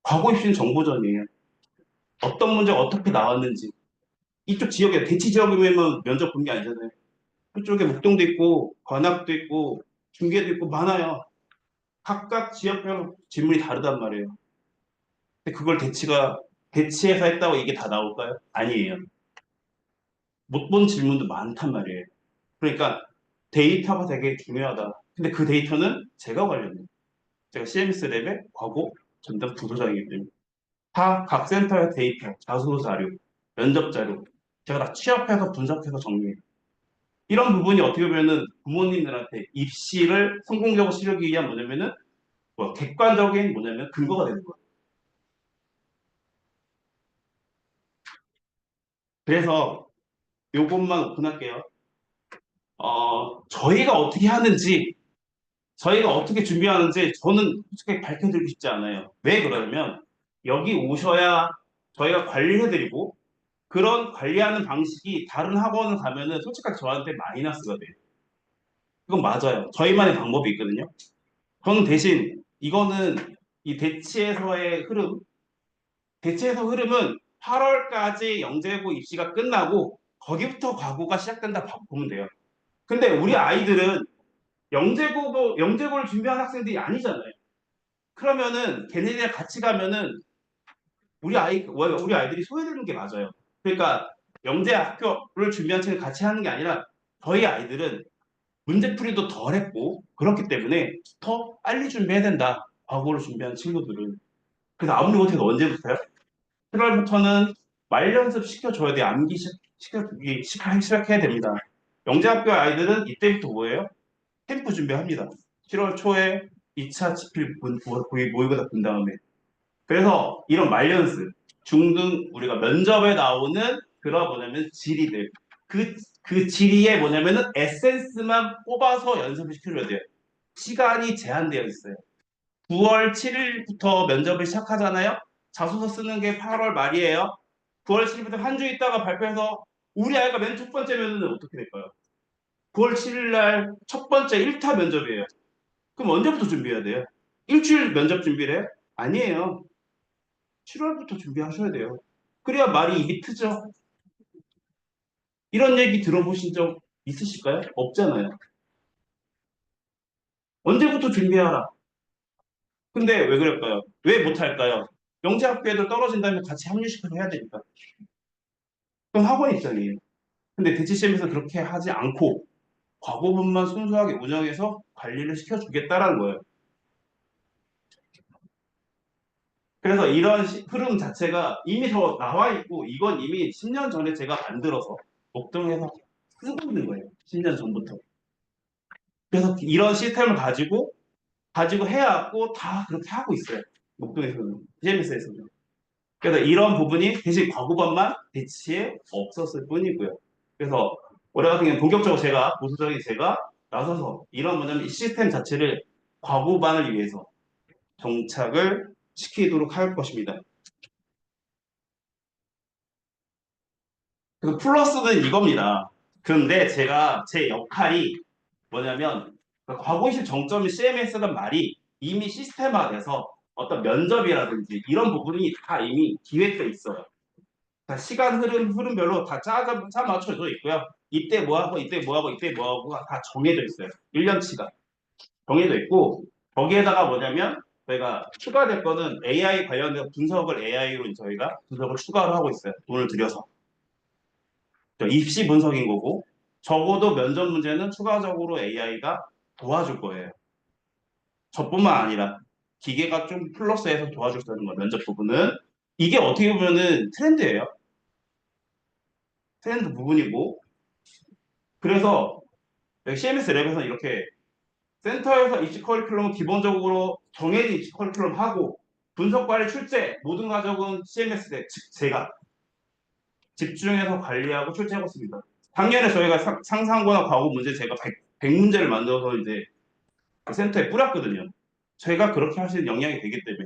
과거 입시는 정보전이에요. 어떤 문제가 어떻게 나왔는지. 이쪽 지역에 대치 지역이면 면접 본 게 아니잖아요. 그쪽에 묵동도 있고 관악도 있고 중계도 있고 많아요. 각각 지역별 질문이 다르단 말이에요. 근데 그걸 대치해서 했다고 이게 다 나올까요? 아니에요. 못 본 질문도 많단 말이에요. 그러니까 데이터가 되게 중요하다. 근데 그 데이터는 제가 관련해요. 제가 CMS 랩의 과거 전담 부소장이기 때문에 각 센터의 데이터, 자소 자료, 면접 자료 제가 다 취합해서 분석해서 정리해요. 이런 부분이 어떻게 보면은 부모님들한테 입시를 성공적으로 치르기 위한 뭐냐면은 객관적인 뭐냐면 근거가 되는 거예요. 그래서 요것만 오픈할게요. 저희가 어떻게 준비하는지 저는 솔직히 밝혀드리고 싶지 않아요. 왜 그러냐면 여기 오셔야 저희가 관리해드리고 그런 관리하는 방식이 다른 학원을 가면은 솔직하게 저한테 마이너스가 돼요. 그건 맞아요. 저희만의 방법이 있거든요. 저는 대신 이거는 이 대치에서 흐름은 8월까지 영재고 입시가 끝나고 거기부터 과거가 시작된다 보면 돼요. 근데 우리 아이들은 영재고를 준비하는 학생들이 아니잖아요. 그러면은 걔네들이랑 같이 가면은 우리 아이들이 소외되는 게 맞아요. 그러니까 영재 학교를 준비한 책을 같이 하는 게 아니라 저희 아이들은 문제풀이도 덜 했고 그렇기 때문에 더 빨리 준비해야 된다. 과거를 준비한 친구들은. 그래서 아무리 못해도 언제부터요? 7월부터는 말 연습 시켜줘야 돼요. 암기 시켜주기 시작해야 됩니다. 영재학교 아이들은 이때부터 뭐예요? 캠프 준비합니다. 7월 초에 2차 지필 모의고사 본 다음에. 그래서 이런 말 연습, 중등 우리가 면접에 나오는 그런 뭐냐면 지리들. 그 지리에 뭐냐면은 에센스만 뽑아서 연습을 시켜줘야 돼요. 시간이 제한되어 있어요. 9월 7일부터 면접을 시작하잖아요. 자소서 쓰는 게 8월 말이에요. 9월 7일부터 한 주 있다가 발표해서 우리 아이가 맨 첫 번째 면접은 어떻게 될까요? 9월 7일 날 첫 번째 1타 면접이에요. 그럼 언제부터 준비해야 돼요? 일주일 면접 준비를 해요? 아니에요. 7월부터 준비하셔야 돼요. 그래야 말이 입이 트죠. 이런 얘기 들어보신 적 있으실까요? 없잖아요. 언제부터 준비하라. 근데 왜 그럴까요? 왜 못할까요? 영재학교에도 떨어진다면 같이 합류시켜서 해야 되니까. 그건 학원 입장이에요. 근데 대치시험에서 그렇게 하지 않고 과거분만 순수하게 운영해서 관리를 시켜주겠다라는 거예요. 그래서 이런 흐름 자체가 이미 더 나와 있고 이건 이미 10년 전에 제가 만들어서 목동에서 쓰고 있는 거예요. 10년 전부터. 그래서 이런 시스템을 가지고 해왔고 다 그렇게 하고 있어요. 목동에서는, TMS에서는. 그래서 이런 부분이 대신 과구반만 대치에 없었을 뿐이고요. 그래서 올해 같은 경우는 본격적으로 보수적인 제가 나서서 이런 뭐냐면 이 시스템 자체를 과구반을 위해서 정착을 시키도록 할 것입니다. 그래서 플러스는 이겁니다. 그런데 제 역할이 뭐냐면 과거실 정점이 CMS란 말이 이미 시스템화돼서 어떤 면접이라든지 이런 부분이 다 이미 기획돼 있어요. 다 시간 흐름별로 다 짜 맞춰져 있고요. 이때 뭐 하고 이때 뭐 하고 이때 뭐 하고가 다 정해져 있어요. 1년치가 정해져 있고 거기에다가 뭐냐면 저희가 추가될 거는 AI 관련된 분석을 AI로 저희가 분석을 추가로 하고 있어요. 돈을 들여서. 입시 분석인 거고 적어도 면접 문제는 추가적으로 AI가 도와줄 거예요. 저뿐만 아니라 기계가 좀 플러스해서 도와줄 수 있는 거예요. 면접 부분은 이게 어떻게 보면은 트렌드예요. 트렌드 부분이고 그래서 CMS 랩에서 이렇게 센터에서 입시 커리큘럼은 기본적으로 정해진 입시 커리큘럼 하고 분석 관리 출제 모든 과정은 CMS 랩 즉 제가 집중해서 관리하고 출제하고 있습니다. 작년에 저희가 상상고나 과거 문제 제가 100문제를 만들어서 이제 그 센터에 뿌렸거든요. 저희가 그렇게 할 수 있는 역량이 되기 때문에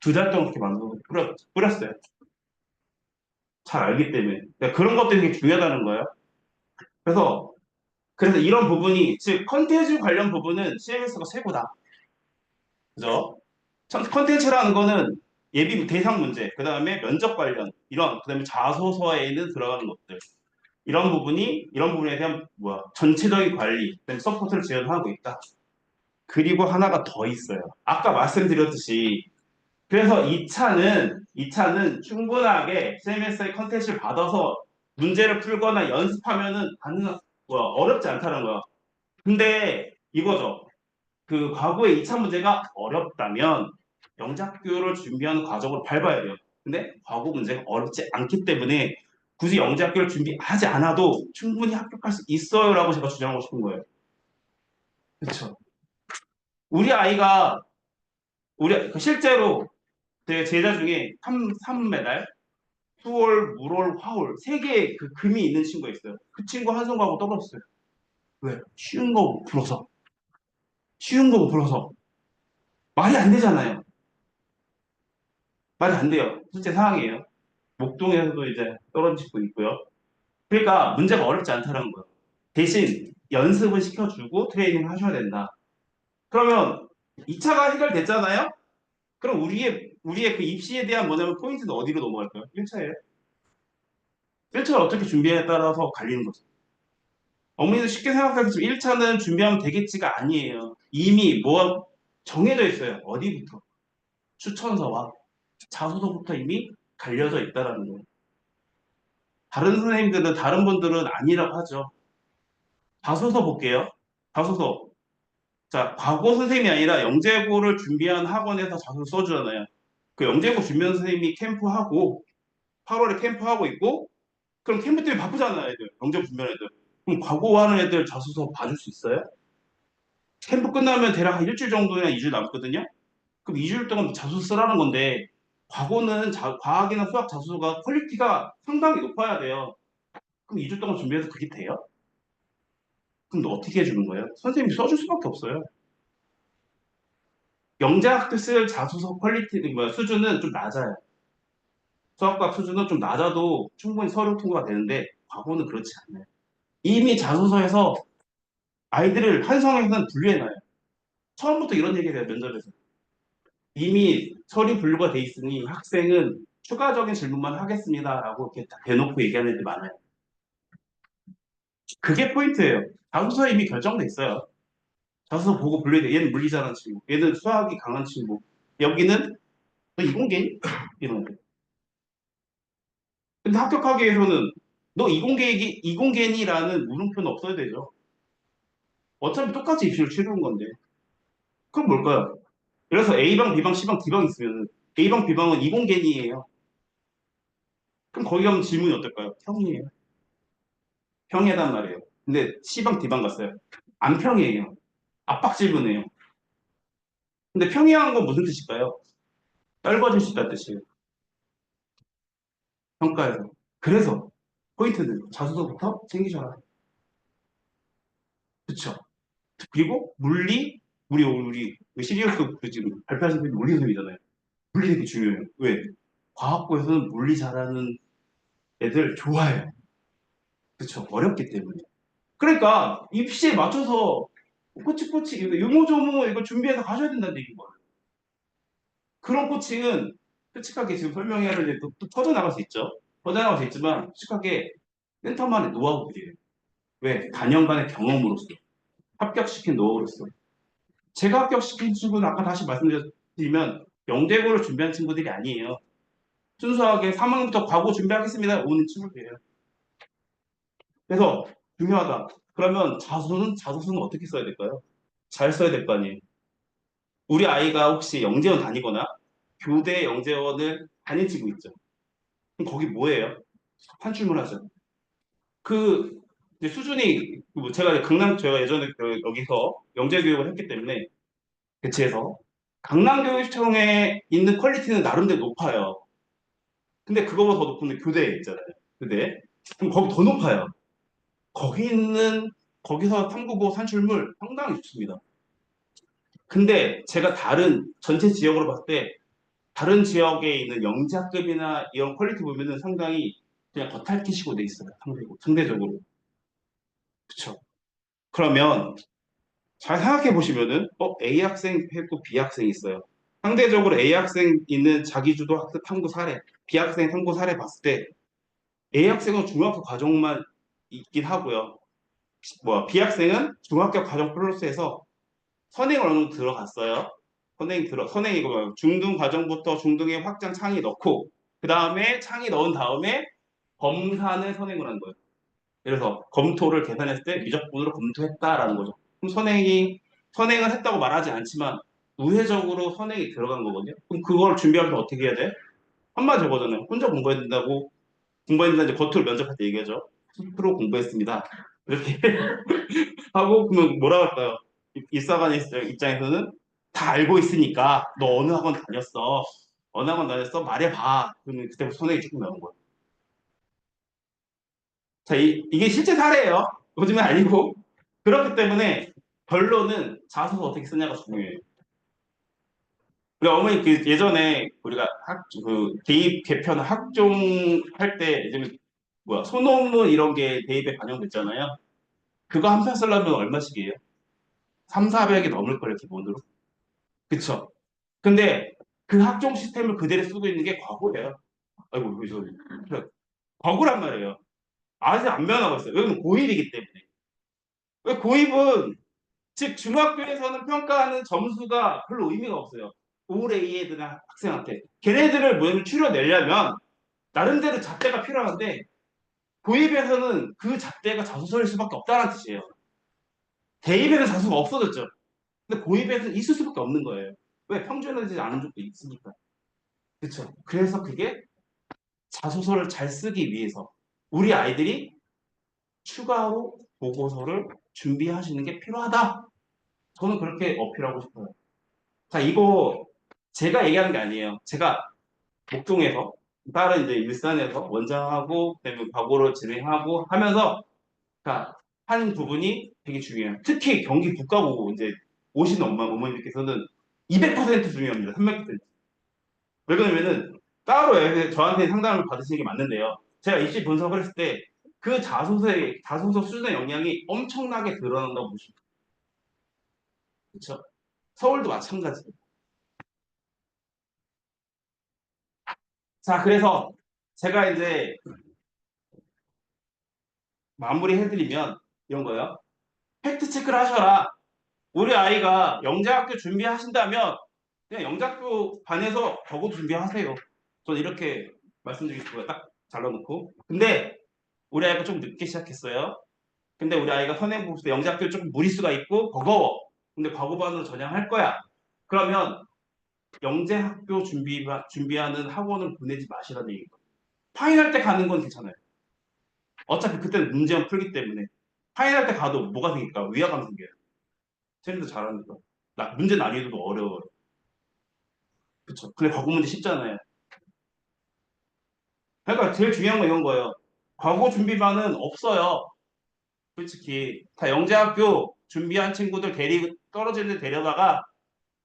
2달 동안 그렇게 만들어서 뿌렸어요. 잘 알기 때문에. 그러니까 그런 것들이 되게 중요하다는 거예요. 그래서 이런 부분이 즉 컨텐츠 관련 부분은 CMS가 최고다. 그죠? 컨텐츠라는 거는 예비 대상 문제, 그 다음에 면접 관련 이런, 그 다음에 자소서에는 들어가는 것들. 이런 부분에 대한 전체적인 관리, 그다음에 서포트를 지원하고 있다. 그리고 하나가 더 있어요. 아까 말씀드렸듯이 그래서 2차는 충분하게 CMS의 컨텐츠를 받아서 문제를 풀거나 연습하면은 어렵지 않다는 거야. 근데 이거죠. 그 과거의 2차 문제가 어렵다면 영재학교를 준비하는 과정을 밟아야 돼요. 근데 과거 문제가 어렵지 않기 때문에 굳이 영재학교를 준비하지 않아도 충분히 합격할 수 있어요라고 제가 주장하고 싶은 거예요. 그렇죠. 우리 아이가 실제로 제 제자 중에 3메달, 수월, 물월, 화월 세 개의 그 금이 있는 친구가 있어요. 그 친구 한 손가락 떨어졌어요. 왜? 쉬운 거 못 풀어서 말이 안 되잖아요. 말이 안 돼요. 실제 상황이에요. 목동에서도 이제 떨어지고 있고요. 그러니까 문제가 어렵지 않다는 거예요. 대신 연습을 시켜주고 트레이닝을 하셔야 된다. 그러면 2차가 해결됐잖아요? 그럼 우리의 그 입시에 대한 뭐냐면 포인트는 어디로 넘어갈까요? 1차예요. 1차를 어떻게 준비에 따라서 갈리는 거죠. 어머니도 쉽게 생각하겠지만 1차는 준비하면 되겠지가 아니에요. 이미 뭐 정해져 있어요. 어디부터. 추천서와 자소서부터 이미 갈려져 있다라는 거예요. 다른 선생님들은, 다른 분들은 아니라고 하죠. 자소서 볼게요. 자소서. 자, 과거 선생님이 아니라 영재고를 준비한 학원에서 자소서 써주잖아요. 그 영재고 준비한 선생님이 캠프하고, 8월에 캠프하고 있고, 그럼 캠프 때문에 바쁘잖아요, 애들. 영재 준비한 애들. 그럼 과거하는 애들 자소서 봐줄 수 있어요? 캠프 끝나면 대략 한 일주일 정도나 2주 남거든요? 그럼 2주일 동안 자소서 쓰라는 건데, 과거는 과학이나 수학 자소서가 퀄리티가 상당히 높아야 돼요. 그럼 2주 동안 준비해서 그게 돼요? 그럼 너 어떻게 해주는 거예요? 선생님이 써줄 수밖에 없어요. 영재학 때 쓸 자소서 퀄리티, 수준은 좀 낮아요. 수학과 수준은 좀 낮아도 충분히 서류 통과가 되는데, 과거는 그렇지 않아요. 이미 자소서에서 아이들을 한성에서는 분류해놔요. 처음부터 이런 얘기를 해요, 면접에서. 이미 서류 분류가 돼 있으니 학생은 추가적인 질문만 하겠습니다라고 이렇게 다 대놓고 얘기하는 애들 많아요. 그게 포인트예요. 자소서에 이미 결정돼 있어요. 자소서 보고 분류돼. 얘는 물리 잘하는 친구, 얘는 수학이 강한 친구, 여기는 너 이공계 이런 거. 근데 합격하기 위해서는 너 이공계니라는 물음표는 없어야 되죠. 어차피 똑같이 입시를 치르는 건데. 그럼 뭘까요? 그래서 A방, B방, C방, D방 있으면 A방, B방은 이공계니예요. 그럼 거기 가면 질문이 어떨까요? 평이에요. 평이하단 말이에요. 근데 C방, D방 갔어요. 안 평이에요. 압박 질문이에요. 근데 평이한 건 무슨 뜻일까요? 떨궈질 수 있다는 뜻이에요. 평가에서. 그래서 포인트는 자소서부터 챙기셔라. 그쵸? 그리고 물리, 우리 시리어스 그 지금 발표하신 분이 물리 선생님이잖아요. 물리 되게 중요해요. 왜? 과학부에서는 물리 잘하는 애들 좋아해요. 그쵸? 어렵기 때문에. 그러니까 입시에 맞춰서 꼬치꼬치 요모조모 이거 준비해서 가셔야 된다는 얘기인 거예요. 그런 코칭은 솔직하게 지금 설명해야 되는데 또 터져나갈 수 있죠. 터져나갈 수 있지만 솔직하게 센터만의 노하우들이에요. 왜? 단연간의 경험으로서 합격시킨 노하우로서. 제가 합격시킨 친구는 아까 다시 말씀드리면 영재고를 준비한 친구들이 아니에요. 순수하게 3학년부터 과고 준비하겠습니다. 오는 친구들이에요. 그래서 중요하다. 그러면 자소서는 어떻게 써야 될까요? 잘 써야 될 거 아니에요. 우리 아이가 혹시 영재원 다니거나 교대 영재원을 다닌 친구 있죠. 그럼 거기 뭐예요? 판출문 하죠. 그 이제 수준이 뭐 제가 예전에 여기서 영재 교육을 했기 때문에 대치해서 강남교육청에 있는 퀄리티는 나름대로 높아요. 근데 그거보다 더 높은 게 교대에 있잖아요. 교대. 그럼 거기 더 높아요. 거기 있는 거기서 탐구고 산출물 상당히 좋습니다. 근데 제가 다른 전체 지역으로 봤을 때 다른 지역에 있는 영재학급이나 이런 퀄리티 보면은 상당히 그냥 겉핥기식으로 돼 있어요. 상대적으로. 그쵸. 그러면 잘 생각해 보시면은 A 학생 했고 B 학생이 있어요. 상대적으로 A 학생 있는 자기주도 학습 탐구 사례, B 학생 탐구 사례 봤을 때 A 학생은 중학교 과정만 있긴 하고요. B 학생은 중학교 과정 플러스해서 선행을 어느 정도 들어갔어요. 선행 이거 뭐야? 중등 과정부터 중등의 확장 창의 넣고 그 다음에 창의 넣은 다음에 검사는 선행을 한 거예요. 그래서 검토를 계산했을 때 미적분으로 검토했다라는 거죠. 그럼 선행을 했다고 말하지 않지만 우회적으로 선행이 들어간 거거든요. 그럼 그걸 준비하면서 어떻게 해야 돼? 한마디 저거잖아요. 혼자 공부해야 된다고 공부해야 된다 이제 겉으로 면접할 때 얘기하죠. 10% 공부했습니다. 이렇게 하고 그러면 뭐라 할까요? 입사관 입장에서는 다 알고 있으니까 너 어느 학원 다녔어? 어느 학원 다녔어? 말해봐. 그러면 그때부터 선행이 쭉 나온 거예요. 자, 이게 실제 사례예요. 거짓말 아니고. 그렇기 때문에 결론은 자소서 어떻게 쓰냐가 중요해요. 우리 어머니 예전에 우리가 대입 개편 학종 할 때 예전에 소논문 이런 게 대입에 반영됐잖아요. 그거 한 편 쓰려면 얼마씩이에요? 3, 400이 넘을 거예요, 기본으로. 그쵸? 근데 그 학종 시스템을 그대로 쓰고 있는 게 과거예요. 아이고, 과거란 말이에요. 아직 안 변하고 있어요. 왜냐면 고입이기 때문에. 왜 고입은 즉 중학교에서는 평가하는 점수가 별로 의미가 없어요. 올 A 애들 학생한테 걔네들을 뭐냐면 추려내려면 나름대로 잣대가 필요한데 고입에서는 그 잣대가 자소서일 수밖에 없다는 뜻이에요. 대입에는 자소서가 없어졌죠. 근데 고입에서는 있을 수밖에 없는 거예요. 왜? 평준화되지 않은 쪽도 있으니까. 그렇죠. 그래서 그게 자소서를 잘 쓰기 위해서 우리 아이들이 추가로 보고서를 준비하시는 게 필요하다. 저는 그렇게 어필하고 싶어요. 자, 이거 제가 얘기하는 게 아니에요. 제가 목동에서 다른 이제 일산에서 원장하고 그다음에 과거를 진행하고 하면서 그러니까 한 부분이 되게 중요해요. 특히 경기 국가고고 이제 오시는 어머님께서는 200% 중요합니다. 300%. 왜 그러냐면은 따로 저한테 상담을 받으시는 게 맞는데요. 제가 입시 분석을 했을 때 그 자소서 수준의 영향이 엄청나게 드러난다고 보시면 돼요. 그렇죠? 서울도 마찬가지예요. 자, 그래서 제가 이제 마무리해드리면 이런 거예요. 팩트 체크를 하셔라. 우리 아이가 영재학교 준비하신다면 그냥 영재학교 반에서 적어 준비하세요. 저는 이렇게 말씀드리고 싶어요. 딱 잘라놓고. 근데 우리 아이가 좀 늦게 시작했어요. 근데 우리 아이가 선행 보고서 영재학교 조금 무리수가 있고 버거워. 근데 과고반으로 전향할 거야. 그러면 영재학교 준비하는 학원을 보내지 마시라는 얘기예요. 파이널 때 가는 건 괜찮아요. 어차피 그때는 문제만 풀기 때문에 파이널 때 가도 뭐가 생길까? 위화감 생겨요. 쌤도 잘하니까. 문제 난이도도 어려워요. 그쵸? 근데 과거 문제 쉽잖아요. 그러니까 제일 중요한 건 이런 거예요. 과거 준비반은 없어요. 솔직히 다 영재학교 준비한 친구들 떨어지는 데 데려다가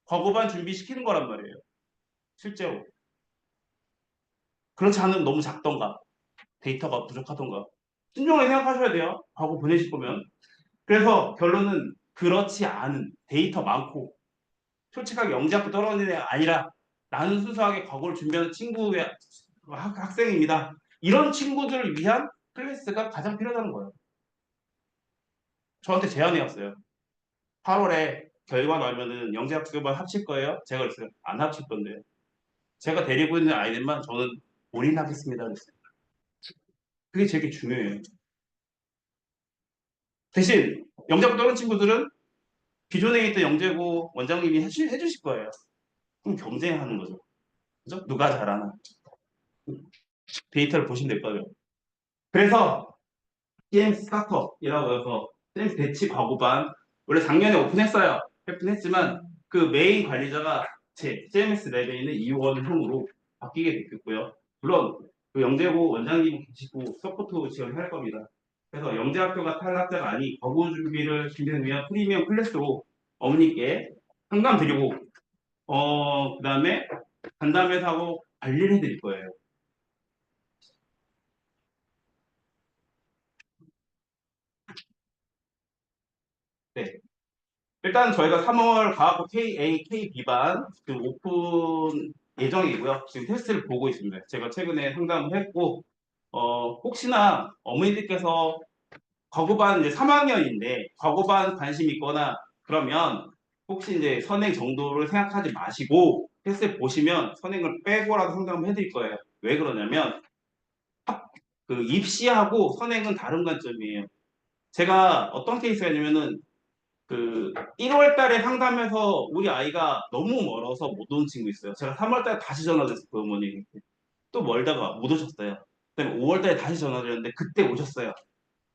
과거반 준비시키는 거란 말이에요. 실제로. 그렇지 않으면 너무 작던가 데이터가 부족하던가 신중하게 생각하셔야 돼요. 과거 보내실 거면. 그래서 결론은 그렇지 않은 데이터 많고 솔직하게 영재학교 떨어지는 애가 아니라 나는 순수하게 과거를 준비하는 친구의 학생입니다. 이런 친구들을 위한 클래스가 가장 필요하다는 거예요. 저한테 제안이 왔어요. 8월에 결과 나면은 영재학교만 합칠 거예요? 제가 그랬어요. 안 합칠 건데요. 제가 데리고 있는 아이들만 저는 올인하겠습니다. 그랬어요. 그게 되게 중요해요. 대신 영재학교 떨어진 친구들은 기존에 있던 영재고 원장님이 해주실 거예요. 그럼 경쟁하는 거죠. 그죠? 누가 잘하나. 데이터를 보시면 될 거예요. 그래서 CM 스타터이라고 해서 CM 대치 과고반 원래 작년에 오픈했어요. 오픈했지만 그 메인 관리자가 제 CMS 랩에 있는 이원형으로 바뀌게 됐고요. 물론 그 영재고 원장님 계시고 서포트 지원할 겁니다. 그래서 영재학교가 탈락자가 아닌 과고 준비를 준비하기 위한 프리미엄 클래스로 어머니께 상담 드리고 그다음에 간담회에서 하고 관리를 해드릴 거예요. 네. 일단 저희가 3월 과학부 KA, KB반 지금 오픈 예정이고요. 지금 테스트를 보고 있습니다. 제가 최근에 상담을 했고, 혹시나 어머니들께서 과고반 이제 3학년인데 과고반 관심 있거나 그러면 혹시 이제 선행 정도를 생각하지 마시고 테스트 보시면 선행을 빼고라도 상담을 해드릴 거예요. 왜 그러냐면 그 입시하고 선행은 다른 관점이에요. 제가 어떤 케이스였냐면은 그 1월 달에 상담해서 우리 아이가 너무 멀어서 못 온 친구 있어요. 제가 3월 달에 다시 전화드렸어요. 그 어머니. 또 멀다가 못 오셨어요. 그다음에 5월 달에 다시 전화드렸는데 그때 오셨어요.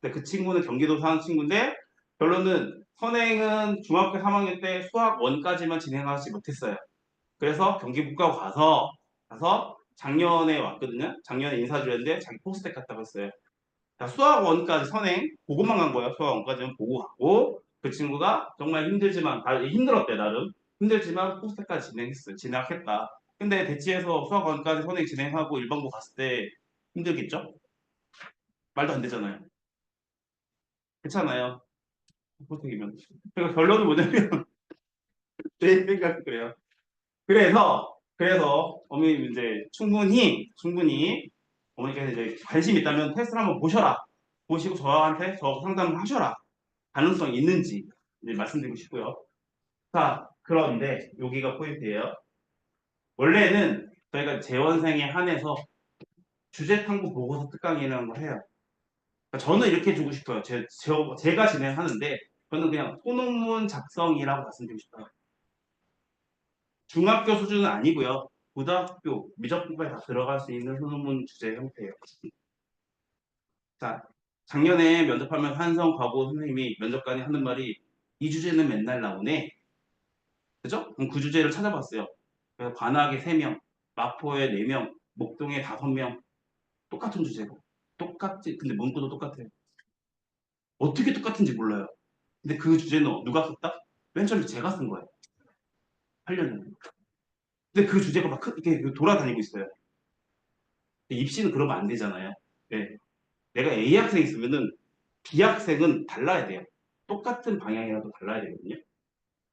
근데 그 친구는 경기도 사는 친구인데 결론은 선행은 중학교 3학년 때 수학 1까지만 진행하지 못했어요. 그래서 경기북가고 가서 작년에 왔거든요. 작년에 인사드렸는데 자기 포스텍 갔다고 했어요. 자, 수학 원까지 선행 그것만 간 거예요. 수학 원까지는 보고 갔고 그 친구가 정말 힘들지만 힘들었대 나름 힘들지만 포스트까지 진행했다. 근데 대치에서 수학 원까지 선행 진행하고 일반고 갔을 때 힘들겠죠? 말도 안 되잖아요. 그렇잖아요. 포스트이면. 그러니까 결론은 뭐냐면 제 생각은 그래요. 그래서 어머님 이제 충분히 어머니께서 이제 관심 있다면 테스트를 한번 보셔라. 보시고 저한테 저 상담을 하셔라. 가능성이 있는지 이제 말씀드리고 싶고요. 자, 그런데 여기가 포인트예요. 원래는 저희가 재원생에 한해서 주제 탐구 보고서 특강이라는 걸 해요. 그러니까 저는 이렇게 주고 싶어요. 제가 진행하는데 저는 그냥 소논문 작성이라고 말씀드리고 싶어요. 중학교 수준은 아니고요. 고등학교 미적분과에 다 들어갈 수 있는 소논문 주제 형태예요. 자, 작년에 면접하면 한성 과고 선생님이 면접관이 하는 말이 이 주제는 맨날 나오네. 그죠? 그럼 그 주제를 찾아봤어요. 그래서 관악에 3명, 마포에 4명, 목동에 5명. 똑같은 주제고. 똑같지. 근데 문구도 똑같아요. 어떻게 똑같은지 몰라요. 근데 그 주제는 누가 썼다? 맨 처음에 제가 쓴 거예요. 8년 전에. 근데 그 주제가 막 이렇게 돌아다니고 있어요. 입시는 그러면 안 되잖아요. 네. 내가 A 학생 있으면은 B 학생은 달라야 돼요. 똑같은 방향이라도 달라야 되거든요.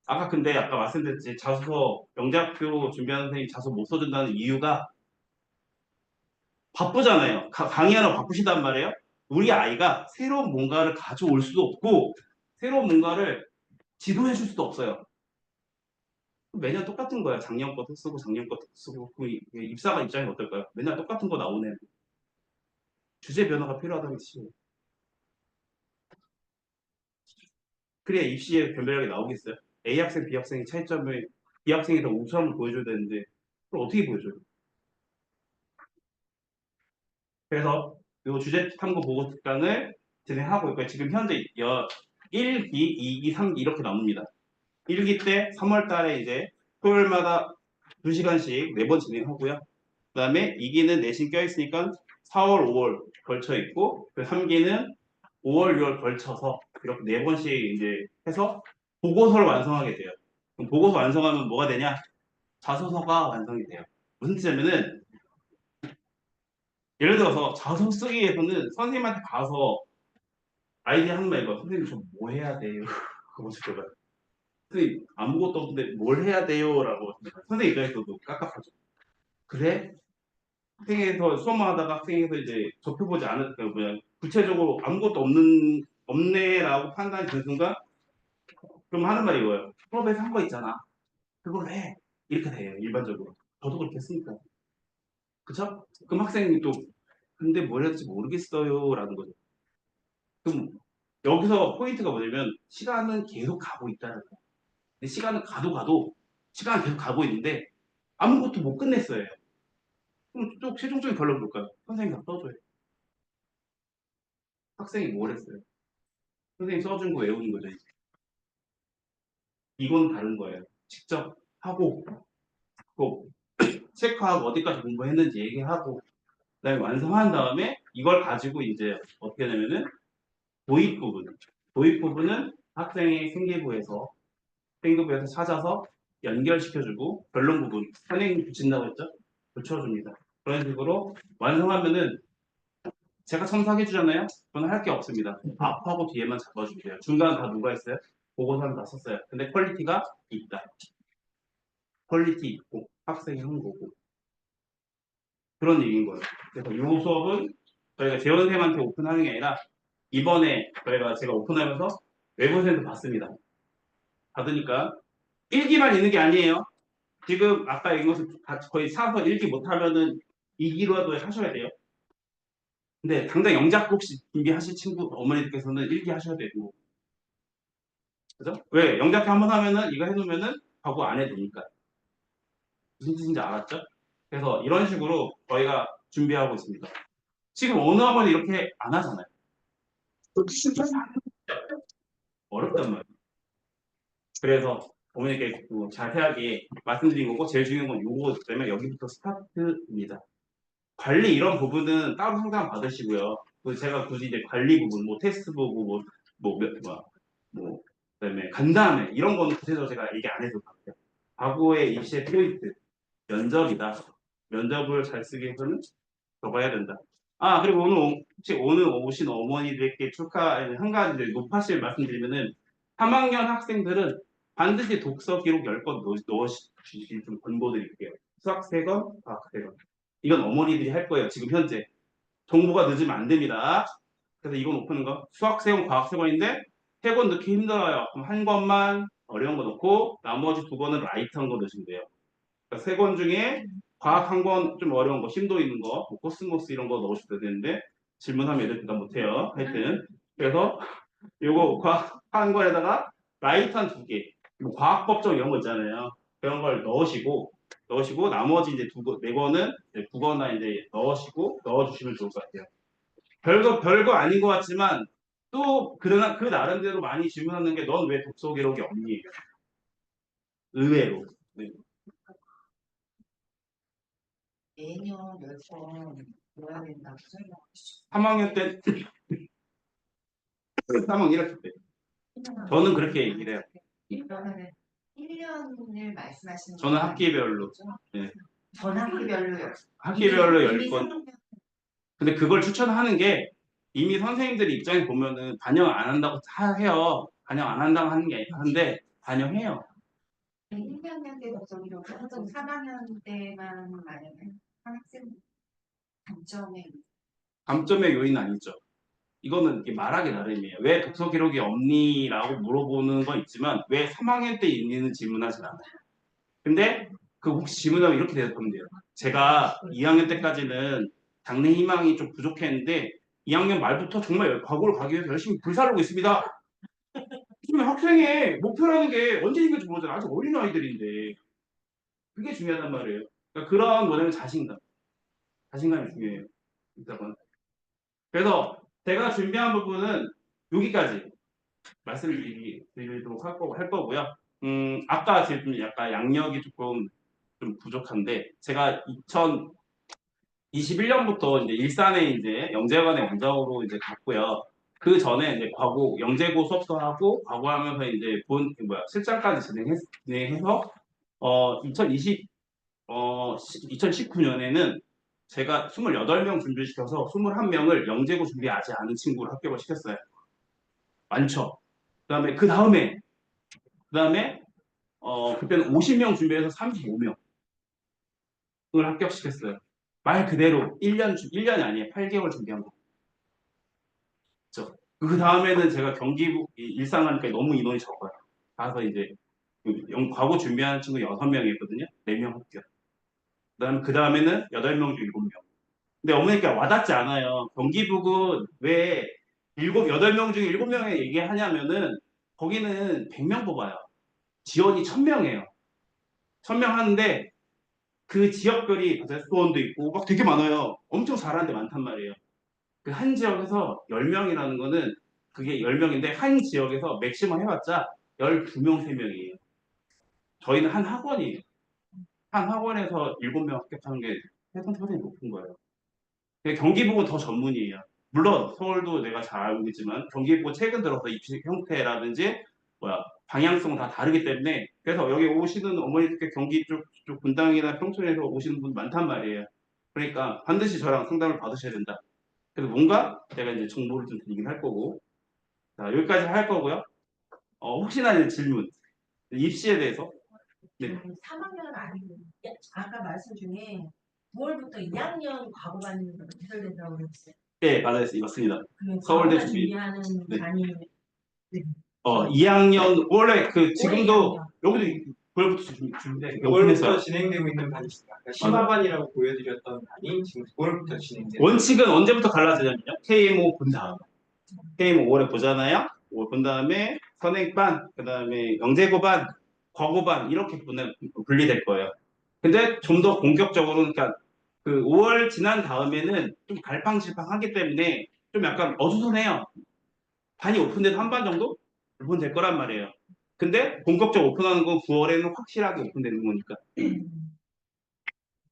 아까 말씀드렸지 자소서 영재학교 준비하는 선생님 자소 못 써준다는 이유가 바쁘잖아요. 강의하러 바쁘시단 말이에요. 우리 아이가 새로운 뭔가를 가져올 수도 없고 새로운 뭔가를 지도해 줄 수도 없어요. 매년 똑같은 거야. 작년 것도 쓰고 작년 것도 쓰고 그 입사관 입장이 어떨까요? 맨날 똑같은 거 나오네. 주제 변화가 필요하다는 뜻이에요. 그래야 입시에 변별력이 나오겠어요. A 학생, B 학생의 차이점을 B 학생이 더 우수함을 보여줘야 되는데 그걸 어떻게 보여줘요? 그래서 이 주제 탐구 보고 특강을 진행하고 있고요. 지금 현재 1기, 2기, 3기 이렇게 나눕니다. 1기 때 3월 달에 이제 토요일마다 2시간씩 4번 진행하고요. 그 다음에 2기는 내신 껴있으니까 4월, 5월 걸쳐 있고 3기는 5월, 6월 걸쳐서 이렇게 4번씩 이제 해서 보고서를 완성하게 돼요. 그럼 보고서 완성하면 뭐가 되냐? 자소서가 완성이 돼요. 무슨 뜻이냐면은 예를 들어서 자소 쓰기 위해서는 선생님한테 가서 아이디 하는 말 이거 선생님 저 뭐 해야 돼요? 그거 먼저 들어봐요. 선생님 아무것도 없는데 뭘 해야 돼요? 라고 선생님 입장에서도 깝깝하죠. 그래? 학생에서 수업만 하다가 학생에서 이제 접해보지 않을 그 뭐야 구체적으로 아무것도 없네라고 판단이 든 순간 그럼 하는 말이 이거예요. 수업에서 한 거 있잖아. 그걸 해. 이렇게 돼요. 일반적으로. 저도 그렇게 했으니까. 그쵸? 그럼 학생이 또 근데 뭘 해야 될지 모르겠어요. 라는 거죠. 그럼 여기서 포인트가 뭐냐면 시간은 계속 가고 있다는 거예요. 근데 시간은 가도 시간은 계속 가고 있는데 아무것도 못 끝냈어요. 그럼 또 최종적인 결론은 뭘까요? 선생님이 다 써줘요. 학생이 뭘 했어요? 선생님이 써준 거 외우는 거죠. 이제. 이건 다른 거예요. 직접 하고 또 체크하고 어디까지 공부했는지 얘기하고 그다음에 완성한 다음에 이걸 가지고 이제 어떻게 되냐면은 도입 부분. 도입 부분은 학생이 생기부에서 찾아서 연결시켜주고 결론 부분 선생님이 붙인다고 했죠? 붙여줍니다. 그런 식으로 완성하면은 제가 첨삭해주잖아요? 저는 할 게 없습니다. 앞하고 뒤에만 잡아주면 돼요. 중간 다 누가 했어요? 보고서는 다 썼어요. 근데 퀄리티가 있다. 퀄리티 있고 학생이 한 거고 그런 얘기인 거예요. 그래서 이 수업은 저희가 재원생한테 오픈하는 게 아니라 이번에 제가 오픈하면서 외부생도 받습니다. 받으니까 1기만 있는 게 아니에요. 지금 아까 얘기한 것을 거의 사서 1기 못하면은 2기로라도 하셔야 돼요. 근데 당장 영작 혹시 준비하실 친구 어머니들께서는 1기 하셔야 되고 그죠? 왜? 영작 한번 하면은 이거 해놓으면은 과거 안 해도 되니까 무슨 뜻인지 알았죠? 그래서 이런 식으로 저희가 준비하고 있습니다. 지금 어느 학원이 이렇게 안 하잖아요. 어렵단 말이에요. 그래서 어머니께 자세하게 말씀드린 거고 제일 중요한 건 요거 때문에 여기부터 스타트입니다. 관리 이런 부분은 따로 상담 받으시고요. 그리고 제가 굳이 이제 관리 부분, 뭐 테스트 보고 그다음에 간다음에 이런 거는 구체적으로 제가 얘기 안 해도 돼요. 과거의 입시의 포인트, 면접이다. 면접을 잘 쓰기 위해서는 적어야 된다. 아 그리고 혹시 오늘 오신 어머니들께 한 가지 이제 높아실 말씀드리면은 3학년 학생들은 반드시 독서 기록 10권 넣으시길 좀 권고드릴게요. 수학 3권, 과학 3권. 이건 어머니들이 할 거예요. 지금 현재. 정보가 늦으면 안 됩니다. 그래서 이거 놓는 거 수학 세 권, 과학 세 권인데 세 권 넣기 힘들어요. 그럼 한 권만 어려운 거 놓고 나머지 두 권은 라이트한 거 넣으시면 돼요. 그러니까 세 권 중에 과학 한 권 좀 어려운 거, 심도 있는 거, 뭐 코스모스 이런 거 넣으셔도 되는데 질문하면 애들 대답 못해요. 하여튼 그래서 요거 과학 한 권에다가 라이트한 두 개, 뭐 과학 법정 이런 거 있잖아요. 그런 걸 넣으시고 나머지 이제 네 권은 이제 국어나 이제 넣어주시면 좋을 것 같아요. 별거 아닌 것 같지만 또 그러나 그 나름대로 많이 질문하는 게 넌 왜 독서 기록이 없니? 의외로. 네. 매년 몇번 모아야 된다고 설명하시죠. 3학년 때 3학년 1학기 때 저는 그렇게 얘기를 해요. 그러면은 1년을 말씀하시는 저는 건 학기별로. 거죠? 네. 전 학기별로요. 학기별로 이미 10권. 3학년 근데 그걸 추천하는 게 이미 선생님들이 입장에 보면은 반영 안 한다고 다 해요. 반영 안 한다고 하는 게 아닌데 반영해요. 1학년 때 독서기록 보통 3학년 때만 만약에 한 학생 감점의 요인은 아니죠. 이거는 이렇게 말하기 나름이에요. 왜 독서 기록이 없니? 라고 물어보는 건 있지만 왜 3학년 때 있니는 질문하진 않아요. 근데 그 혹시 질문하면 이렇게 대답하면 돼요. 제가 2학년 때까지는 장래 희망이 좀 부족했는데 2학년 말부터 정말 과거를 가기 위해서 열심히 불사르고 있습니다. 그러면 학생의 목표라는 게 언제 생길지 모르잖아. 아직 어린 아이들인데. 그게 중요하단 말이에요. 그러니까 그런 뭐냐면 자신감이 중요해요. 일단은. 그래서 제가 준비한 부분은 여기까지 말씀드리도록 할 거고요. 아까 지금 약간 양력이 조금 좀 부족한데 제가 2021년부터 이제 일산에 이제 영재관의 원장으로 이제 갔고요. 그 전에 이제 영재고 수업도 하고 과거하면서 이제 실장까지 진행해서 2019년에는 제가 28명 준비시켜서 21명을 영재고 준비하지 않은 친구를 합격을 시켰어요. 많죠. 그다음에 그때는 50명 준비해서 35명을 합격시켰어요. 말 그대로 1년이 아니에요. 8개월 준비한 거. 그렇죠. 그 다음에는 제가 경기부 일상 하니까 너무 인원이 적어요. 가서 이제 과거 준비하는 친구 6명이 있거든요. 4명 합격. 그 다음에는 8명 중 7명. 근데 어머니가 와닿지 않아요. 경기북은 왜 8명 중에 7명에 얘기하냐면은 거기는 100명 뽑아요. 지원이 1000명이에요. 1000명 하는데 그 지역별이 수원도 있고 막 되게 많아요. 엄청 잘하는 데 많단 말이에요. 그 한 지역에서 10명이라는 거는 그게 10명인데 한 지역에서 맥시멈 해봤자 12명, 3명이에요. 저희는 한 학원이에요. 한 학원에서 7명 합격하는 게 해상차원이 높은 거예요. 경기북은 더 전문이에요. 물론 서울도 내가 잘 알고 있지만 경기북은 최근 들어서 입시 형태라든지 방향성은 다 다르기 때문에 그래서 여기 오시는 어머니들께 경기 쪽 분당이나 평촌에서 오시는 분 많단 말이에요. 그러니까 반드시 저랑 상담을 받으셔야 된다. 그래서 뭔가 제가 이제 정보를 좀 드리긴 할 거고 자 여기까지 할 거고요. 혹시나 이제 질문 입시에 대해서 네. 3학년은 아니고 아까 말씀 중에 9월부터 2학년 과거반 개설된다고 그랬어요. 네 맞아요 맞습니다. 그러면 서울대 과거반 준비. 준비하는 네. 반이 2학년 원래 그 지금도 올해 여기도 9월부터 준비돼 9월부터 진행되고 있는 반이 있습니다. 그러니까 심화반이라고 보여드렸던 반이 지금 9월부터 진행돼요. 원칙은 언제부터 갈라지냐면요. KMO 본 다음. KMO 5월에 보잖아요. 5월 본 다음에 선행반, 그 다음에 영재고반, 과고반 이렇게 분리될 거예요. 근데 좀 더 본격적으로 그러니까 그 5월 지난 다음에는 좀 갈팡질팡하기 때문에 좀 약간 어수선해요. 반이 오픈돼도 한 반 정도 오픈될 거란 말이에요. 근데 본격적으로 오픈하는 건 9월에는 확실하게 오픈되는 거니까.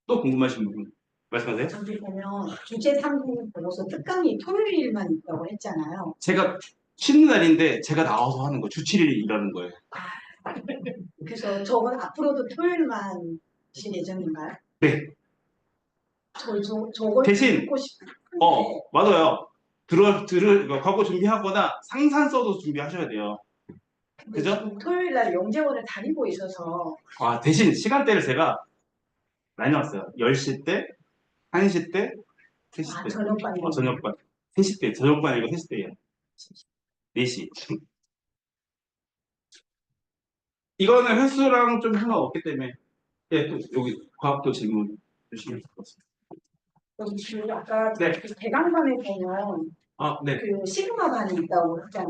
또 궁금하신 부분 말씀하세요. 저기 보면 주제 3국 보고서 특강이 토요일만 있다고 했잖아요. 제가 쉬는 날인데 제가 나와서 하는 거 주치를 일하는 거예요. 그래서 저건 앞으로도 토요일만 하실 예정인가요? 네. 저걸 대신, 듣고 싶은데 맞아요. 과거 준비하거나 상산 써도 준비하셔야 돼요. 그죠? 지금 토요일 날 영재원을 다니고 있어서 대신 시간대를 제가 많이 놨어요. 10시 때, 1시 때, 3시 때. 저녁반이 저녁반. 3시 때, 저녁반 아니고 3시 때예요. 4시. 이거는 횟수랑 좀 상관없기 때문에, 예, 또 여기 과학도 질문 주시면 될것 같습니다. 여기 그 아까 네. 그 대강반에 보면 네. 그 시그마반이 있다고 했잖아.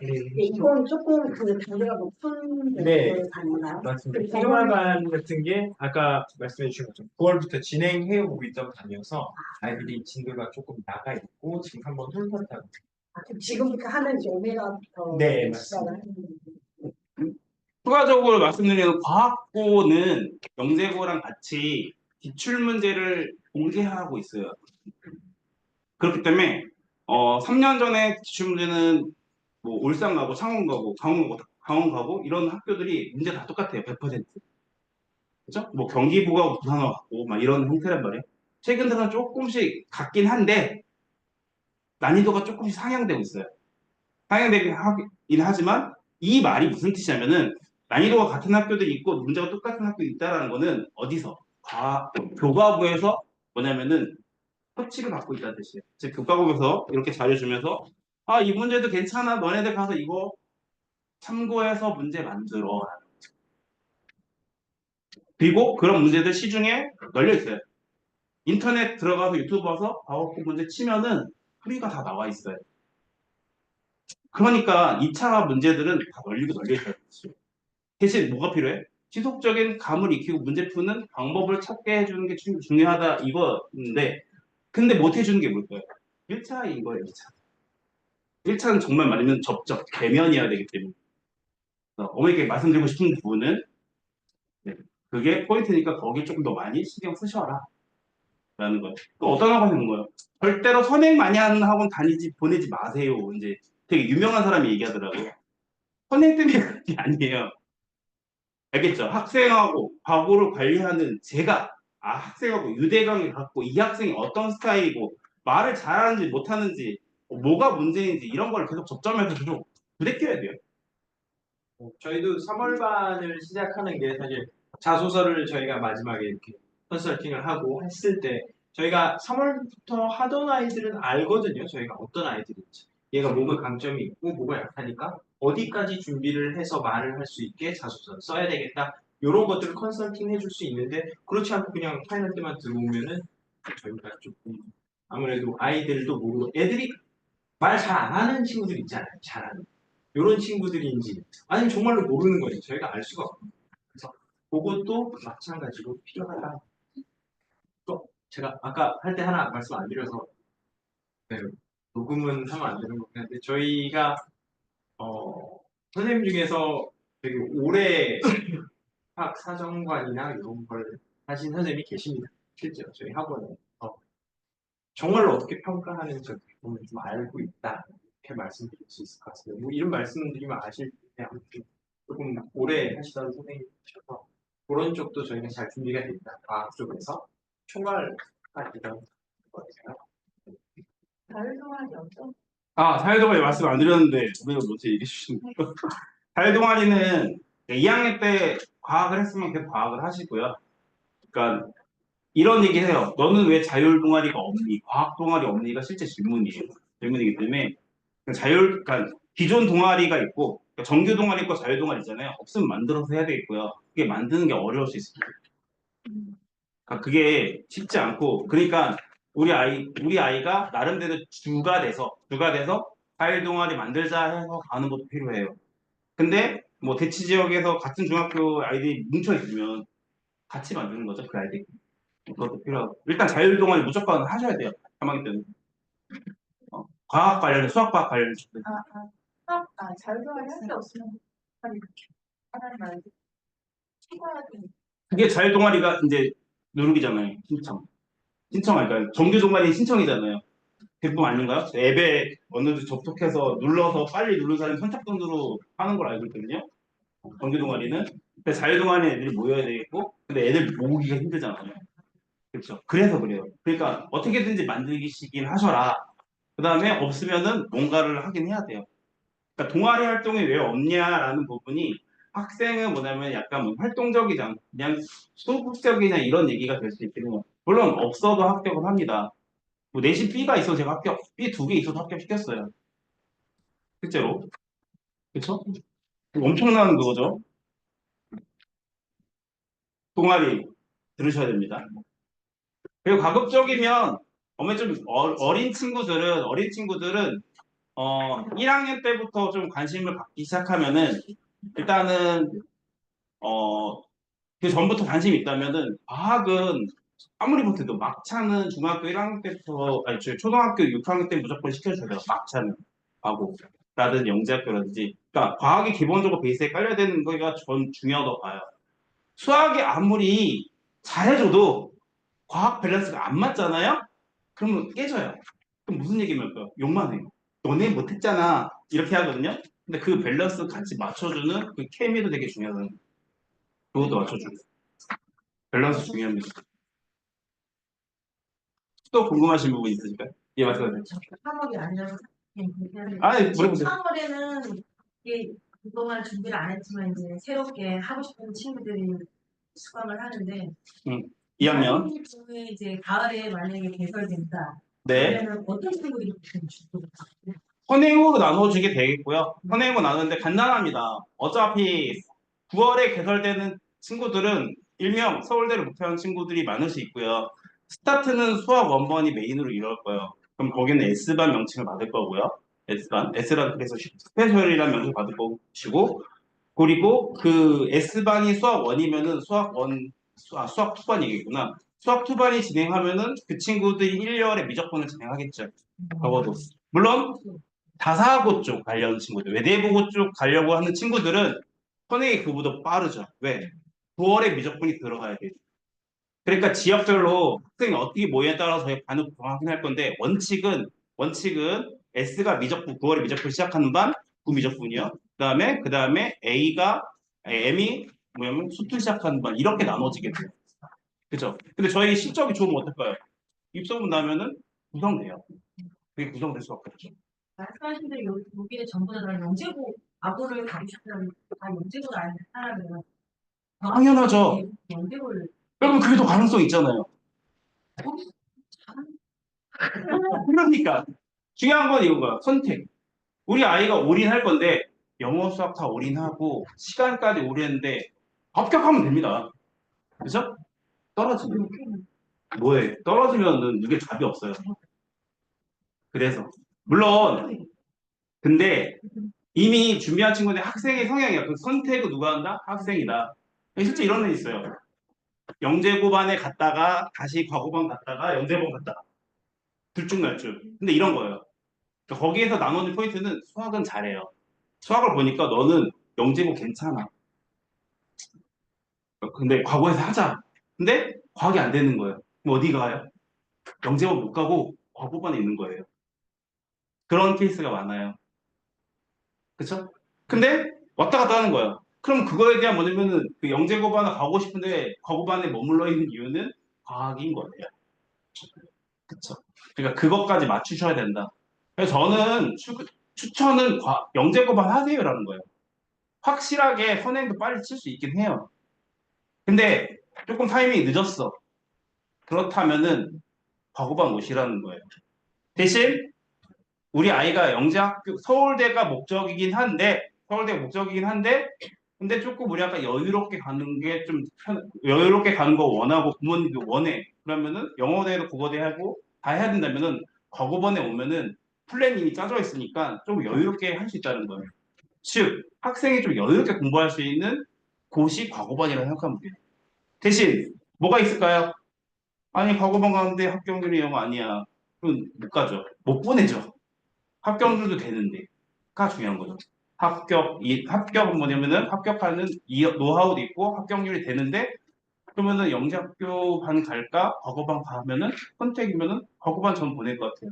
네. 근데 이건 조금 그 단계가 높은 네. 그 반인가요? 맞습니다. 그 시그마반 같은 게 아까 말씀해 주신 것처럼 9월부터 진행해 오고 있던 반이어서 아이들이 진도가 조금 나가 있고 지금 한번 훑었다고. 그럼 지금부터 하면 이제 오메가 네, 시작을 하는 거예요. 추가적으로 말씀드리면 과학고는 영재고랑 같이 기출 문제를 공개하고 있어요. 그렇기 때문에 3년 전에 기출 문제는 뭐 울산 가고 창원 가고 강원 가고 이런 학교들이 문제 다 똑같아요. 100%. 그죠? 뭐 경기부가 부산 왔고 막 이런 형태란 말이에요. 최근 들어서 조금씩 같긴 한데 난이도가 조금씩 상향되고 있어요. 상향되긴 하지만 이 말이 무슨 뜻이냐면은 난이도가 같은 학교들이 있고 문제가 똑같은 학교들이 있다라는 거는 어디서? 교과부에서 뭐냐면은 터치를 받고 있다는 뜻이에요. 즉 교과부에서 이렇게 자료 주면서 아, 이 문제도 괜찮아. 너네들 가서 이거 참고해서 문제 만들어. 그리고 그런 문제들 시중에 널려 있어요. 인터넷 들어가서 유튜브 봐서 과학고 문제 치면은 풀이가 다 나와 있어요. 그러니까 2차 문제들은 다 널려 있어요. 대신 뭐가 필요해? 지속적인 감을 익히고 문제 푸는 방법을 찾게 해주는 게 중요하다 이거인데 근데 못 해주는 게 뭘까요? 1차 이거예요. 1차. 1차는 정말 말하면 접점, 대면이어야 되기 때문에 어머니께 말씀드리고 싶은 부분은 네, 그게 포인트니까 거기 조금 더 많이 신경 쓰셔라 라는 거예요. 또 어떤 학원 있는 거예요? 절대로 선행 많이 하는 학원 보내지 마세요. 이제 되게 유명한 사람이 얘기하더라고요. 선행 때문에 그런 게 아니에요. 알겠죠? 학생하고 과거를 관리하는 제가 학생하고 유대감이 갖고 이 학생이 어떤 스타일이고 말을 잘하는지 못하는지 뭐가 문제인지 이런 걸 계속 접점해서 계속 부대껴야 돼요. 저희도 3월반을 시작하는 게 사실 자소서를 저희가 마지막에 이렇게 컨설팅을 하고 했을 때 저희가 3월부터 하던 아이들은 알거든요. 저희가 어떤 아이들인지. 얘가 뭐가 강점이 있고 뭐가 약하니까 어디까지 준비를 해서 말을 할 수 있게 자소서를 써야 되겠다. 이런 것들을 컨설팅 해줄 수 있는데 그렇지 않고 그냥 파이널 때만 들어오면은 저희가 조금 아무래도 아이들도 모르고 애들이 말 잘 안 하는 친구들 있잖아요. 잘하는. 이런 친구들인지 아니면 정말로 모르는 거지 저희가 알 수가 없어요. 그래서 그것도 마찬가지로 필요하다. 또 제가 아까 할 때 하나 말씀 안 드려서 네, 녹음은 하면 안 되는 거긴 한데 저희가 선생님 중에서 되게 오래 학 사정관이나 이런 걸 하신 선생님이 계십니다. 실제로 저희 학원에 정말로 어떻게 평가하는지 보면 좀 알고 있다 이렇게 말씀드릴 수 있을 것 같습니다. 뭐 이런 말씀드리면 아실 텐데 아무튼 조금 오래 하시던 선생님이셔서 그런 쪽도 저희가 잘 준비가 돼 있다. 과학 쪽에서 총괄가 되던 것 같아요. 자율동아리 어떤? 사회동아리 말씀 안 드렸는데 왜 먼저 얘기해 주시는 거예요? 사회동아리는 2학년 때 과학을 했으면 계속 과학을 하시고요. 그러니까 이런 얘기 해요. 너는 왜 자율 동아리가 없니? 과학 동아리 없니가 실제 질문이에요. 질문이기 때문에 그러니까 기존 동아리가 있고 그러니까 정규 동아리 있고 자율 동아리 있잖아요. 없으면 만들어서 해야 되겠고요. 그게 만드는 게 어려울 수 있습니다. 그러니까 그게 쉽지 않고 그러니까 우리 아이가 나름대로 주가 돼서 자율 동아리 만들자 해서 가는 것도 필요해요. 근데 뭐 대치 지역에서 같은 중학교 아이들이 뭉쳐 있으면 같이 만드는 거죠. 그 아이들이. 그것도 필요하고 일단 자율동아리 무조건 하셔야 돼요. 3학기 때는 과학 관련, 수학 과학 관련 자율동아리 할 게 없으면 하나님 말고 찍어야 돼. 그게 자율동아리가 이제 누르기잖아요. 신청하니까 정규 동아리 신청이잖아요. 대부분 아닌가요? 앱에 어느 정도 접속해서 눌러서 빨리 누른 사람이 선착순으로 하는 걸 알고 있거든요. 정규 동아리는 근데 자율 동아리 애들이 모여야 되겠고 근데 애들 모으기가 힘들잖아요. 그렇죠. 그래서 그래요. 그러니까 어떻게든지 만들기시긴 하셔라. 그 다음에 없으면은 뭔가를 하긴 해야 돼요. 그러니까 동아리 활동이 왜 없냐라는 부분이 학생은 뭐냐면 약간 뭐 활동적이지 않고 그냥 소극적이냐 이런 얘기가 될 수 있겠네요. 물론 없어도 합격을 합니다. 뭐 내신 B가 있어서 제가 합격, B 2개 있어서 합격시켰어요. 실제로. 그쵸? 엄청난 그거죠. 동아리 들으셔야 됩니다. 그리고 가급적이면 어머니 좀 어린 친구들은 1학년 때부터 좀 관심을 갖기 시작하면은 일단은 그 전부터 관심이 있다면은 과학은 아무리 못해도 막차는 중학교 1학년 때부터 아니 초등학교 6학년 때 무조건 시켜줘야 돼요. 막차는 하고 라든지 영재학교라든지 그러니까 과학이 기본적으로 베이스에 깔려야 되는 거가 전 중요하다고 봐요. 수학이 아무리 잘해줘도 과학 밸런스가 안 맞잖아요? 그러면 깨져요. 그럼 무슨 얘기입니까? 욕만 해요. 너네 못했잖아. 이렇게 하거든요. 근데 그 밸런스 같이 맞춰주는 그 케미도 되게 중요하거든요. 그것도 맞춰주고. 밸런스 중요합니다. 또 궁금하신 부분 있으실까요? 예, 말씀하세요. 3월이 아니라서 아니, 물어보세요. 3월에는 이게 그동안 준비를 안 했지만 이제 새롭게 하고 싶은 친구들이 수강을 하는데 2학년. 중에 이제 가을에 만약에 개설된다. 네. 그러면 어떤 친구들이 준비를 선행으로 나눠주게 되겠고요. 선행으로 나누는데 간단합니다. 어차피 9월에 개설되는 친구들은 일명 서울대를 목표하는 친구들이 많을 수 있고요. 스타트는 수학 원본이 메인으로 이룰 거예요. 그럼 거기는 S반 명칭을 받을 거고요. S반. S라 그래서 스페셜이라는 명칭을 받을 것이고 그리고 그 S반이 수학 1이면은 수학 1, 수학 2반 얘기구나. 수학 2반이 진행하면은 그 친구들이 1열에 미적분을 진행하겠죠. 적어도. 물론 다사고 쪽 관련 친구들, 외대보고 쪽 가려고 하는 친구들은 선행이 그보다 빠르죠. 왜? 9월에 미적분이 들어가야 돼요. 그러니까 지역별로 학생이 어떻게 모여에 따라서 저희 반응 확인할 건데 원칙은 S가 미적분 9월에 미적분 시작하는 반 9미적분이요. 그다음에 M이 뭐냐면 수투 시작하는 반 이렇게 나눠지게 돼요. 그죠? 근데 저희 실적이 좋으면 어떨까요? 입소문 나면은 구성돼요. 그게 구성될 수밖에 없죠. 말씀하신 대로 여기에 전부 다 영재고 아고를 가고 싶다면 다 영재고를 아는 사람이면 당연하죠. 영재고를 여러분 그게 더 가능성 있잖아요. 그러니까 중요한 건 이거가 선택. 우리 아이가 올인할 건데 영어 수학 다 올인하고 시간까지 올인했는데 합격하면 됩니다. 그죠? 떨어지면 뭐해? 떨어지면은 이게 답이 없어요. 그래서 물론 근데 이미 준비한 친구들 학생의 성향이야. 그 선택을 누가 한다? 학생이다. 실제 이런 애 있어요. 영재고반에 갔다가 다시 과고반 갔다가 영재고반 갔다. 들쭉날쭉. 근데 이런 거예요. 그러니까 거기에서 나누는 포인트는 수학은 잘해요. 수학을 보니까 너는 영재고 괜찮아. 근데 과거에서 하자. 근데 과학이 안 되는 거예요. 그럼 어디 가요? 영재고 못 가고 과고반에 있는 거예요. 그런 케이스가 많아요. 그쵸? 근데 왔다 갔다 하는 거예요. 그럼 그거에 대한 뭐냐면은 그 영재고반을 가고 싶은데 과고반에 머물러 있는 이유는 과학인 거예요. 그쵸? 그러니까 그것까지 맞추셔야 된다. 그래서 저는 추천은 영재고반 하세요라는 거예요. 확실하게 선행도 빨리 칠 수 있긴 해요. 근데 조금 타이밍이 늦었어. 그렇다면은 과고반 오시라는 거예요. 대신 우리 아이가 영재학교 서울대가 목적이긴 한데 근데 조금 우리 아까 여유롭게 가는 게 좀 여유롭게 가는 거 원하고 부모님도 원해. 그러면은 영어대도 국어대 하고 다 해야 된다면은 과고반에 오면은 플랜이 이미 짜져 있으니까 좀 여유롭게 할 수 있다는 거예요. 즉 학생이 좀 여유롭게 공부할 수 있는 곳이 과고반이라고 생각하면 돼요. 대신 뭐가 있을까요? 아니 과고반 가는데 합격률이 영어 아니야. 그럼 못 가죠. 못 보내죠. 합격률도 되는데가 중요한 거죠. 합격은 뭐냐면은 합격하는 이 노하우도 있고 합격률이 되는데 그러면은 영재학교 반 갈까? 과거반 가면은 선택이면은 과거반 전 보낼 것 같아요.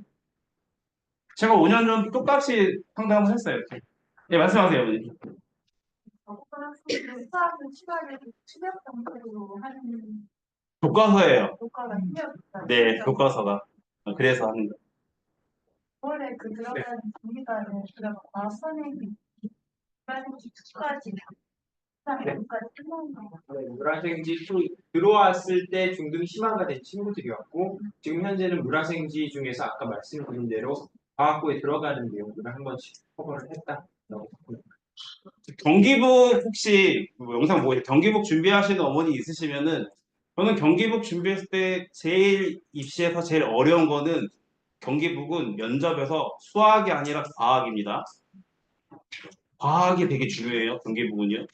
제가 5년 전 똑같이 상담을 했어요. 예, 말씀하세요, 어머니. 어떤 학생들은 수학은 추격 형태로 하는 교과서예요. 효과가 틀렸다. 네, 교과서가. 그래서 하는 거. 원래 그 들어가는 준비가 아니라 과선행이 2까지 물화생지 또 들어왔을 때 중등이 심화가 된 친구들이었고 지금 현재는 물화생지 중에서 아까 말씀드린 대로 과학고에 들어가는 내용들을 한 번씩 커버를 했다라고 봅니다. 경기복 혹시 뭐 영상 보고 경기복 준비하시는 어머니 있으시면은 저는 경기복 준비했을 때 제일 입시에서 제일 어려운 거는 경기복은 면접에서 수학이 아니라 과학입니다. 과학이 되게 중요해요. 경기복은요.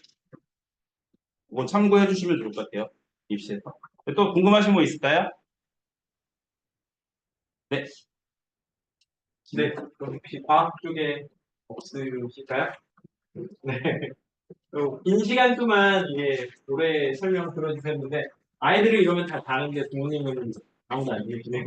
그거 참고해 주시면 좋을 것 같아요. 입시에서. 또 궁금하신 거 있을까요? 네. 네, 그럼 혹시 과학 쪽에 없으실까요? 네. 긴 시간 동안 이게 노래 설명 들어주셨는데 아이들은 이러면 다 다른데 부모님은 아무도 안 계시네요.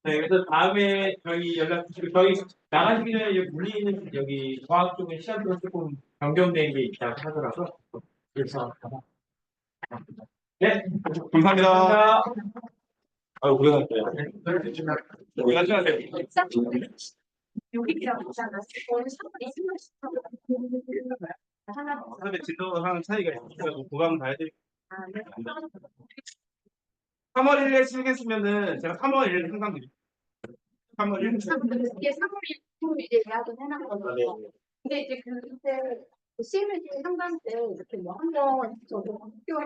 네, 그래서 다음에 저희 연락 주시고 저희 나가시기 전에 이제 물리는 여기 과학 쪽은 시간표가 조금 변경된 게 있다고 하더라고요. 그래서 네, 감사합니다. 감사합니다. 아유, 고생하셨어요. 고생하셨어요. 여기 그냥 있잖아. 오늘 사람이 하나 사람의 진도랑 차이가 있어서 고강 가야 될 아, 네. 3월 1일에 시작했으면은 제가 3월 1일 항상 드릴게요. 3월 1일. 이게 3월 1일 이제 예약을 해놨거든요. 근데 이제 그때 CMS 상담 때 이렇게 뭐 한번 저도 학교